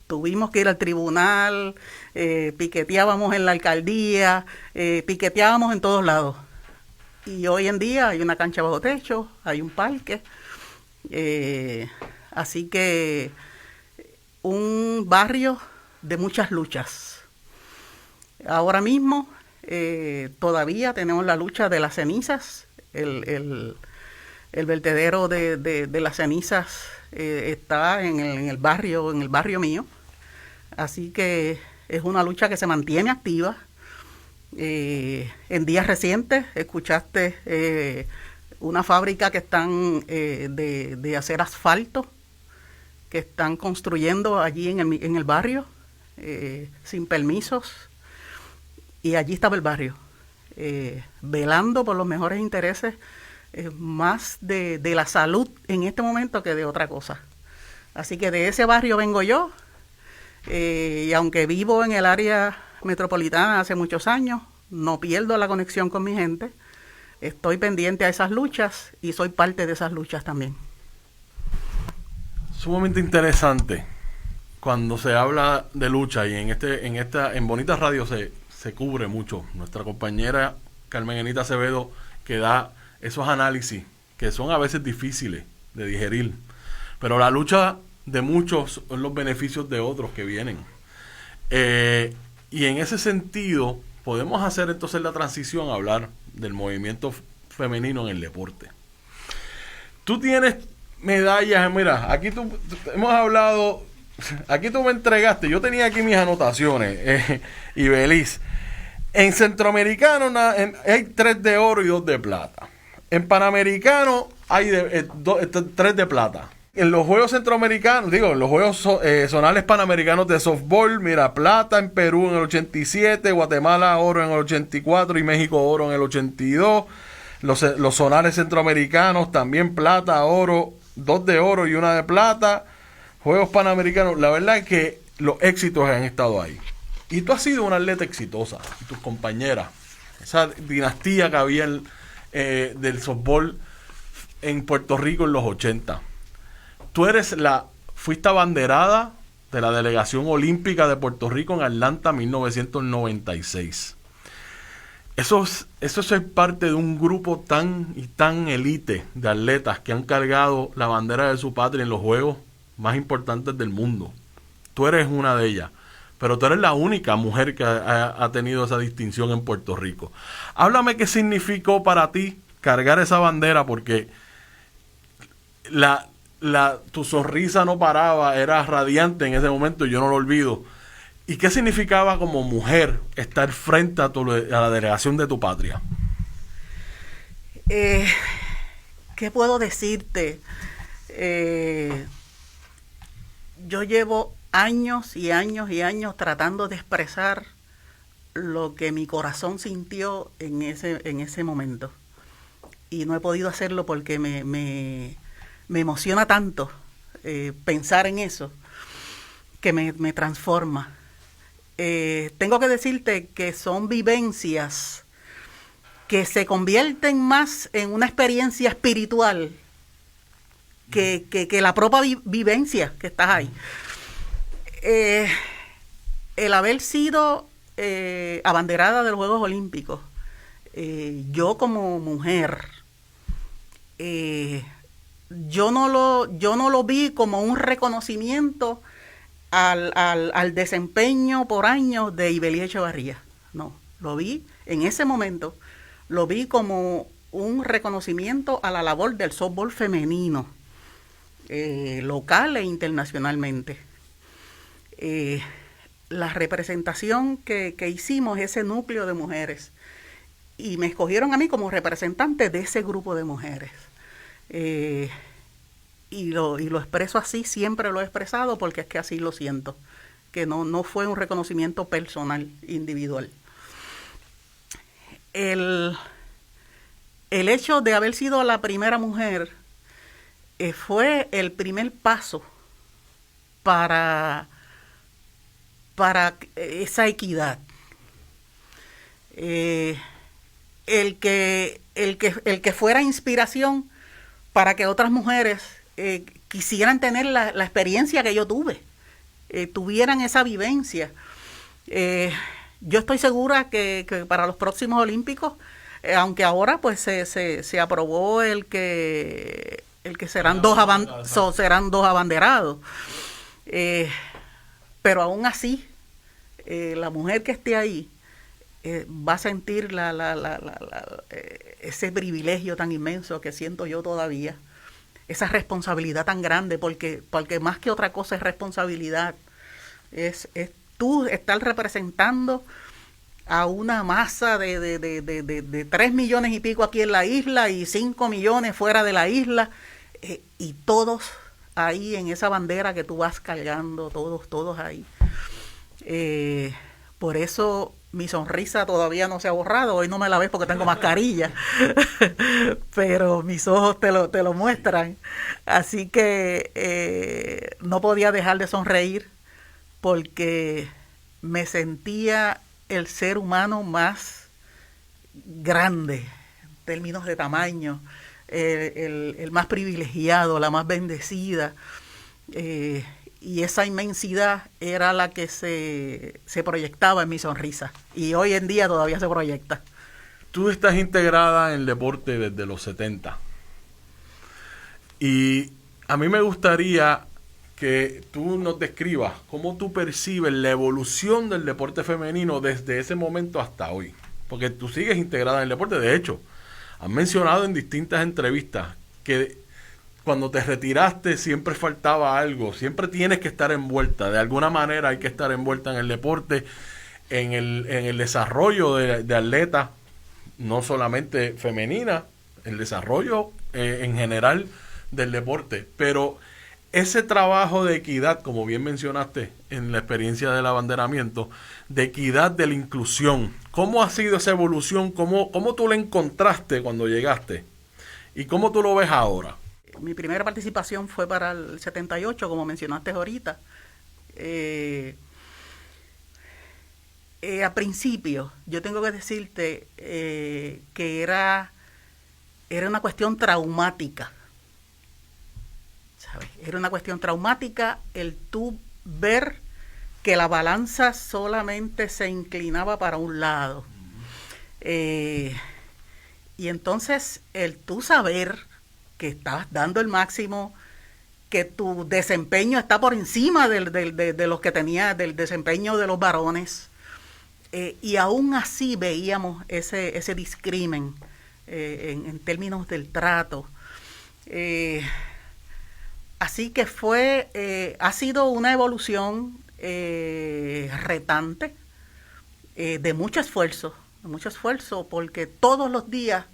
Tuvimos que ir al tribunal, piqueteábamos en la alcaldía, piqueteábamos en todos lados. Y hoy en día hay una cancha bajo techo, hay un parque. Así que un barrio de muchas luchas. Ahora mismo todavía tenemos la lucha de las cenizas. El vertedero de las cenizas está en el barrio mío. Así que es una lucha que se mantiene activa. En días recientes escuchaste una fábrica que están de hacer asfalto, que están construyendo allí en el barrio, sin permisos, y allí estaba el barrio, velando por los mejores intereses, más de la salud en este momento que de otra cosa. Así que de ese barrio vengo yo, y aunque vivo en el área metropolitana hace muchos años, no pierdo la conexión con mi gente. Estoy pendiente a esas luchas y soy parte de esas luchas también. Sumamente interesante cuando se habla de lucha, y en Bonita Radio se cubre mucho. Nuestra compañera Carmen Enita Acevedo, que da esos análisis que son a veces difíciles de digerir, pero la lucha de muchos son los beneficios de otros que vienen. Y en ese sentido podemos hacer entonces la transición a hablar del movimiento femenino en el deporte. Tú tienes medallas, mira, aquí hemos hablado, aquí tú me entregaste, yo tenía aquí mis anotaciones, y Belis. En Centroamericano hay 3 de oro y 2 de plata. En Panamericano hay 3 de plata. En los Juegos Centroamericanos, en los Juegos Zonales Panamericanos de softball, mira, plata en Perú en el 87, Guatemala oro en el 84 y México oro en el 82. Los zonales centroamericanos también plata, oro, 2 de oro y 1 de plata. Juegos Panamericanos, la verdad es que los éxitos han estado ahí. Y tú has sido una atleta exitosa, y tus compañeras, esa dinastía que había del softball en Puerto Rico en los 80. Tú fuiste abanderada de la delegación olímpica de Puerto Rico en Atlanta 1996. Eso es ser parte de un grupo tan elite de atletas que han cargado la bandera de su patria en los juegos más importantes del mundo. Tú eres una de ellas, pero tú eres la única mujer que ha tenido esa distinción en Puerto Rico. Háblame qué significó para ti cargar esa bandera, porque tu sonrisa no paraba, era radiante en ese momento, y yo no lo olvido. ¿Y qué significaba como mujer estar frente a la delegación de tu patria? ¿Qué puedo decirte? Yo llevo años y años y años tratando de expresar lo que mi corazón sintió en ese momento. Y no he podido hacerlo porque me emociona tanto pensar en eso, que me transforma. Tengo que decirte que son vivencias que se convierten más en una experiencia espiritual que la propia vivencia que estás ahí. El haber sido abanderada de los Juegos Olímpicos, yo como mujer, yo no lo vi como un reconocimiento al desempeño por años de Ibelí Echevarría. No, lo vi en ese momento, lo vi como un reconocimiento a la labor del softball femenino, local e internacionalmente. La representación que hicimos, ese núcleo de mujeres, y me escogieron a mí como representante de ese grupo de mujeres. Y lo expreso así, siempre lo he expresado porque es que así lo siento, que no fue un reconocimiento personal, individual. El hecho de haber sido la primera mujer fue el primer paso para esa equidad. El que fuera inspiración para que otras mujeres quisieran tener la experiencia que yo tuve, tuvieran esa vivencia. Yo estoy segura que para los próximos Olímpicos, aunque ahora pues se aprobó el que serán dos abanderados, pero aún así la mujer que esté ahí va a sentir ese privilegio tan inmenso que siento yo todavía, esa responsabilidad tan grande, porque más que otra cosa es responsabilidad, es tú estar representando a una masa de 3 millones y pico aquí en la isla y 5 millones fuera de la isla, y todos ahí en esa bandera que tú vas cargando, todos ahí. Por eso mi sonrisa todavía no se ha borrado. Hoy no me la ves porque tengo mascarilla, pero mis ojos te lo muestran. Así que no podía dejar de sonreír porque me sentía el ser humano más grande en términos de tamaño, el más privilegiado, la más bendecida. Y esa inmensidad era la que se proyectaba en mi sonrisa. Y hoy en día todavía se proyecta. Tú estás integrada en el deporte desde los 70. Y a mí me gustaría que tú nos describas cómo tú percibes la evolución del deporte femenino desde ese momento hasta hoy. Porque tú sigues integrada en el deporte. De hecho, has mencionado en distintas entrevistas que cuando te retiraste siempre faltaba algo, siempre tienes que estar envuelta, de alguna manera hay que estar envuelta en el deporte, en el desarrollo de atletas, no solamente femenina, el desarrollo en general del deporte, pero ese trabajo de equidad, como bien mencionaste en la experiencia del abanderamiento, de equidad, de la inclusión, ¿cómo ha sido esa evolución? ¿Cómo tú la encontraste cuando llegaste? ¿Y cómo tú lo ves ahora? Mi primera participación fue para el 78, como mencionaste ahorita. A principio, yo tengo que decirte que era una cuestión traumática. ¿Sabes? Era una cuestión traumática el tú ver que la balanza solamente se inclinaba para un lado. Y entonces el tú saber que estabas dando el máximo, que tu desempeño está por encima de los que tenía, del desempeño de los varones, y aún así veíamos ese discrimen en términos del trato. Así que ha sido una evolución retante, de mucho esfuerzo, porque todos los días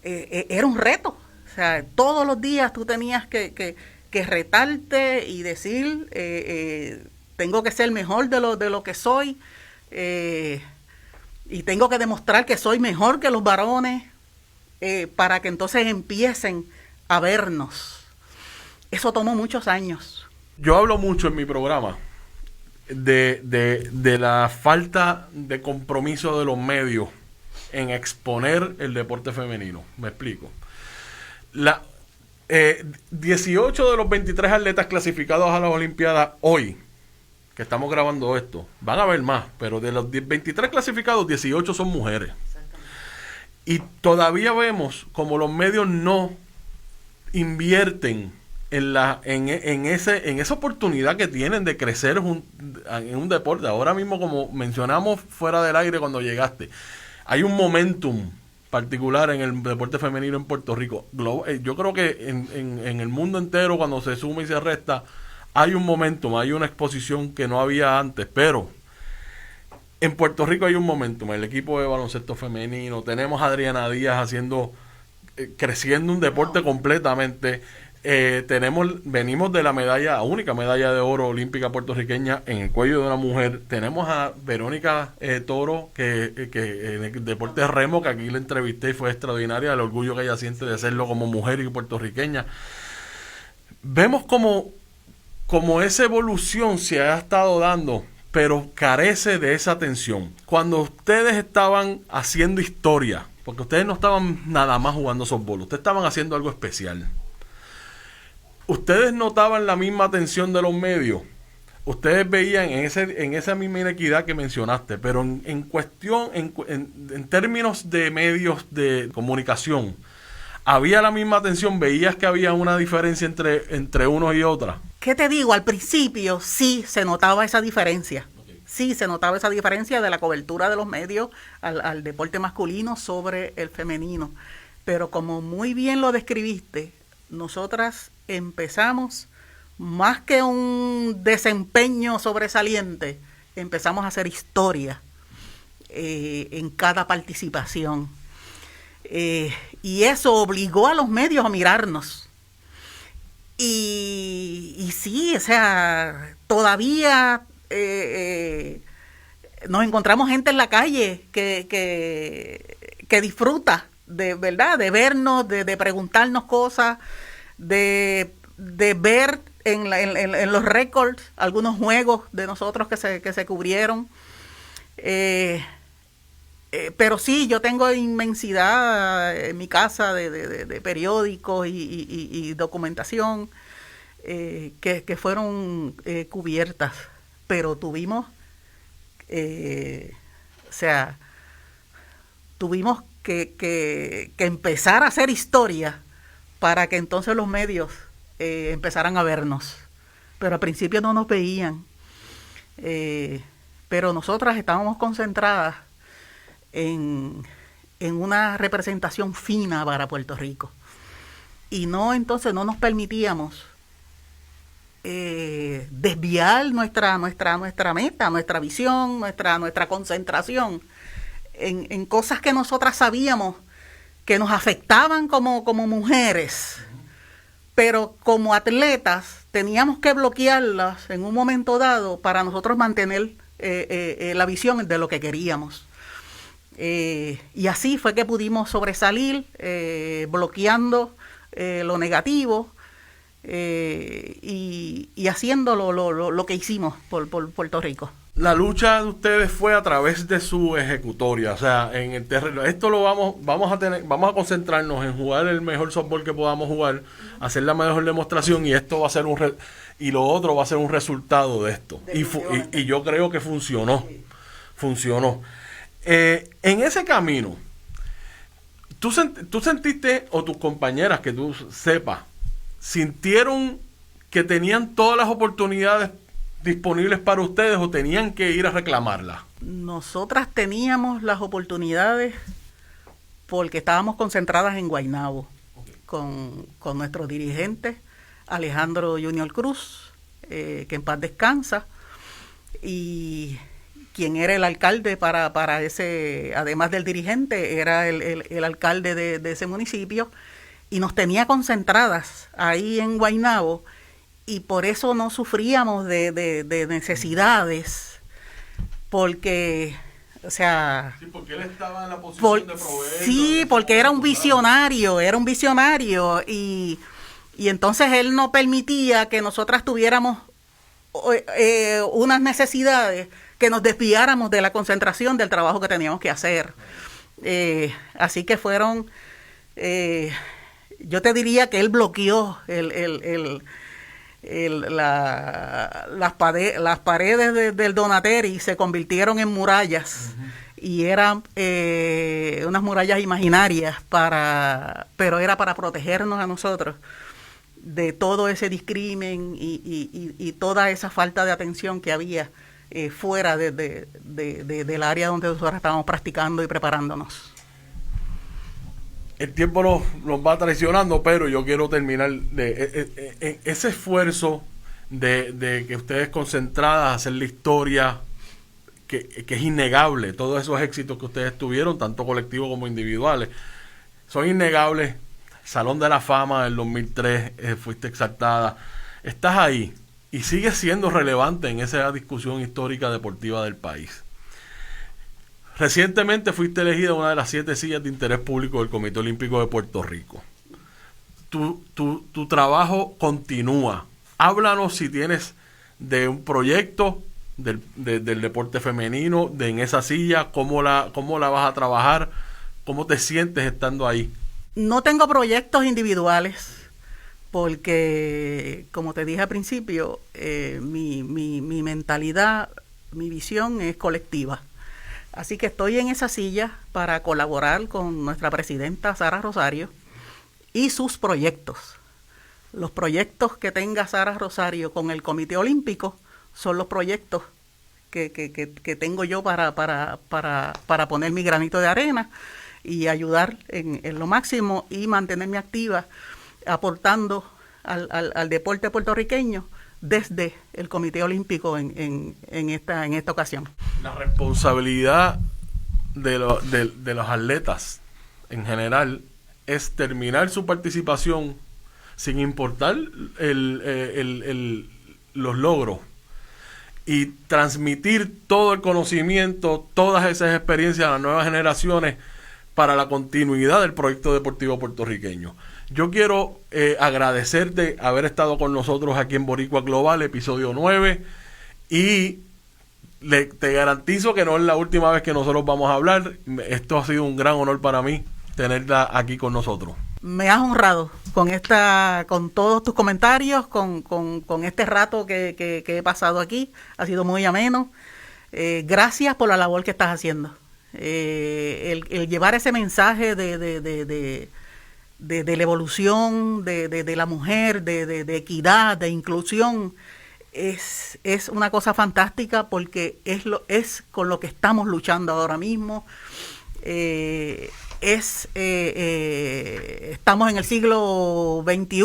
era un reto. O sea, todos los días tú tenías que que retarte y decir, tengo que ser mejor de lo que soy, y tengo que demostrar que soy mejor que los varones, para que entonces empiecen a vernos. Eso tomó muchos años. Yo hablo mucho en mi programa de la falta de compromiso de los medios en exponer el deporte femenino. Me explico. 18 de los 23 atletas clasificados a las Olimpiadas hoy, que estamos grabando esto, van a haber más, pero de los 23 clasificados, 18 son mujeres. Y todavía vemos como los medios no invierten en esa oportunidad que tienen de crecer en un deporte. Ahora mismo, como mencionamos fuera del aire cuando llegaste, hay un momentum particular en el deporte femenino en Puerto Rico. Yo creo que en el mundo entero, cuando se suma y se resta, hay un momentum, hay una exposición que no había antes, pero en Puerto Rico hay un momentum. El equipo de baloncesto femenino, tenemos a Adriana Díaz creciendo un deporte completamente. Venimos de la única medalla de oro olímpica puertorriqueña en el cuello de una mujer. Tenemos a Verónica Toro, que en el deporte de remo, que aquí la entrevisté y fue extraordinaria, el orgullo que ella siente de serlo como mujer y puertorriqueña. Vemos como esa evolución se ha estado dando, pero carece de esa atención. Cuando ustedes estaban haciendo historia, porque ustedes no estaban nada más jugando softball, ustedes estaban haciendo algo especial. Ustedes notaban la misma atención de los medios. Ustedes veían en esa misma inequidad que mencionaste, pero en términos de medios de comunicación, ¿había la misma atención? ¿Veías que había una diferencia entre unos y otras? ¿Qué te digo? Al principio sí se notaba esa diferencia. Okay. Sí se notaba esa diferencia de la cobertura de los medios al deporte masculino sobre el femenino. Pero como muy bien lo describiste, nosotras empezamos, más que un desempeño sobresaliente, empezamos a hacer historia en cada participación. Y eso obligó a los medios a mirarnos. Y sí, o sea, todavía nos encontramos gente en la calle que disfruta de verdad, de vernos, de preguntarnos cosas, de ver en los récords algunos juegos de nosotros que se cubrieron. Pero sí, yo tengo inmensidad en mi casa de periódicos y documentación que fueron cubiertas, pero tuvimos que empezar a hacer historia para que entonces los medios empezaran a vernos. Pero al principio no nos veían. Pero nosotras estábamos concentradas en una representación fina para Puerto Rico. Y entonces no nos permitíamos desviar nuestra meta, nuestra visión, nuestra concentración en cosas que nosotras sabíamos que nos afectaban como mujeres, pero como atletas teníamos que bloquearlas en un momento dado para nosotros mantener la visión de lo que queríamos. Y así fue que pudimos sobresalir, bloqueando lo negativo y haciendo lo que hicimos por Puerto Rico. La lucha de ustedes fue a través de su ejecutoria, o sea, en el terreno. Esto vamos a concentrarnos en jugar el mejor softball que podamos jugar, hacer la mejor demostración, y esto va a ser y lo otro va a ser un resultado de esto. Y yo creo que funcionó. En ese camino, ¿tú sentiste, o tus compañeras que tú sepas, sintieron que tenían todas las oportunidades disponibles para ustedes o tenían que ir a reclamarlas? Nosotras teníamos las oportunidades porque estábamos concentradas en Guaynabo, okay, con nuestro dirigente Alejandro Junior Cruz, que en paz descansa, y quien era el alcalde para ese, además del dirigente, era el alcalde de ese municipio, y nos tenía concentradas ahí en Guaynabo, y por eso no sufríamos de necesidades, porque, o sea... Sí, porque él estaba en la posición de proveer. Sí, porque era un visionario, y entonces él no permitía que nosotras tuviéramos unas necesidades que nos desviáramos de la concentración del trabajo que teníamos que hacer. Así que fueron, yo te diría que él bloqueó las paredes del Donateri, se convirtieron en murallas. Y eran unas murallas imaginarias, pero era para protegernos a nosotros de todo ese discrimen y toda esa falta de atención que había fuera del área donde nosotros estábamos practicando y preparándonos. El tiempo nos va traicionando, pero yo quiero terminar de ese esfuerzo de que ustedes concentradas hacer la historia, que es innegable. Todos esos éxitos que ustedes tuvieron, tanto colectivos como individuales, son innegables. Salón de la Fama del 2003, fuiste exaltada. Estás ahí y sigues siendo relevante en esa discusión histórica deportiva del país. Recientemente fuiste elegida una de las 7 sillas de interés público del Comité Olímpico de Puerto Rico. Tu trabajo continúa. Háblanos si tienes de un proyecto del deporte femenino, en esa silla, cómo la vas a trabajar, cómo te sientes estando ahí. No tengo proyectos individuales porque, como te dije al principio, mi mentalidad, mi visión es colectiva. Así que estoy en esa silla para colaborar con nuestra presidenta Sara Rosario y sus proyectos. Los proyectos que tenga Sara Rosario con el Comité Olímpico son los proyectos que tengo yo para poner mi granito de arena y ayudar en lo máximo y mantenerme activa aportando al deporte puertorriqueño desde el Comité Olímpico en esta ocasión. La responsabilidad de los atletas en general es terminar su participación sin importar los logros y transmitir todo el conocimiento, todas esas experiencias a las nuevas generaciones para la continuidad del proyecto deportivo puertorriqueño. Yo quiero agradecerte haber estado con nosotros aquí en Boricua Global, episodio 9, y te garantizo que no es la última vez que nosotros vamos a hablar. Esto ha sido un gran honor para mí tenerla aquí con nosotros. Me has honrado con todos tus comentarios, con este rato que he pasado aquí. Ha sido muy ameno. Gracias por la labor que estás haciendo. El llevar ese mensaje de la evolución de la mujer, de equidad, de inclusión, es una cosa fantástica porque es con lo que estamos luchando ahora mismo. Estamos en el siglo XXI,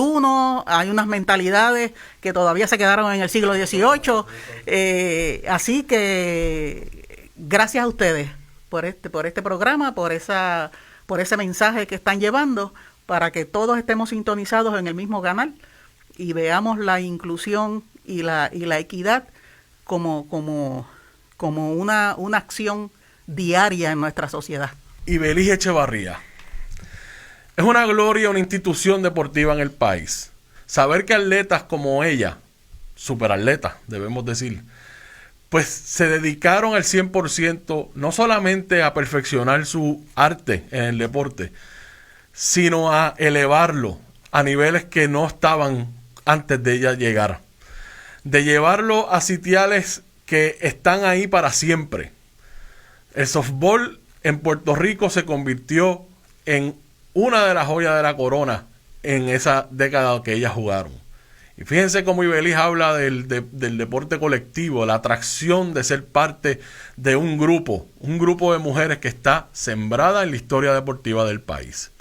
hay unas mentalidades que todavía se quedaron en el siglo XVIII, así que gracias a ustedes por este programa, por ese mensaje que están llevando, para que todos estemos sintonizados en el mismo canal y veamos la inclusión y la equidad como una acción diaria en nuestra sociedad. Ibeliz Echevarría, es una gloria, una institución deportiva en el país. Saber que atletas como ella, superatletas, debemos decir, pues se dedicaron al 100%, no solamente a perfeccionar su arte en el deporte, sino a elevarlo a niveles que no estaban antes de ella llegar. De llevarlo a sitiales que están ahí para siempre. El softball en Puerto Rico se convirtió en una de las joyas de la corona en esa década que ellas jugaron. Y fíjense cómo Ibeliz habla del deporte colectivo, la atracción de ser parte de un grupo de mujeres que está sembrada en la historia deportiva del país.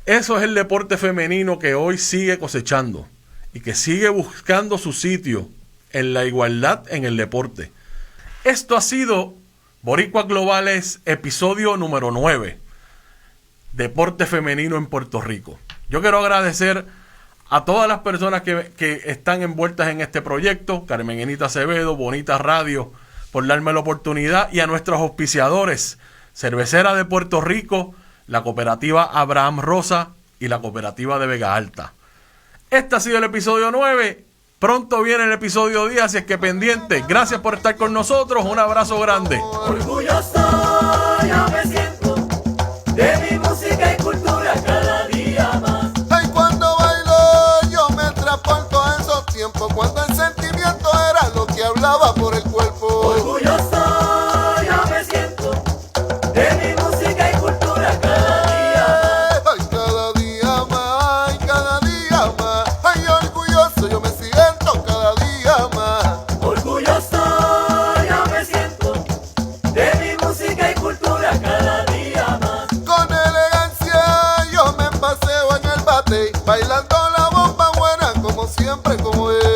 Eso es el deporte femenino que hoy sigue cosechando y que sigue buscando su sitio en la igualdad en el deporte. Esto ha sido Boricua Globales, episodio número 9, Deporte Femenino en Puerto Rico. Yo quiero agradecer a todas las personas que están envueltas en este proyecto, Carmen Enita Acevedo, Bonita Radio, por darme la oportunidad, y a nuestros auspiciadores, Cervecera de Puerto Rico, la cooperativa Abraham Rosa y la cooperativa de Vega Alta. Este ha sido el episodio 9. Pronto viene el episodio 10, así es que pendiente. Gracias por estar con nosotros. Un abrazo grande. Orgulloso yo me siento de mi música y cultura cada día más. Ay, cuando bailo yo me transporto a esos tiempos, cuando el sentimiento era lo que hablaba por el cuerpo. Orgulloso yo me siento de mi música y cultura cada día más. Ay, cada día más, ay, cada día más. Ay, orgulloso yo me siento cada día más. Orgulloso yo me siento de mi música y cultura cada día más. Con elegancia yo me paseo en el bate, bailando la bomba buena como siempre, como es.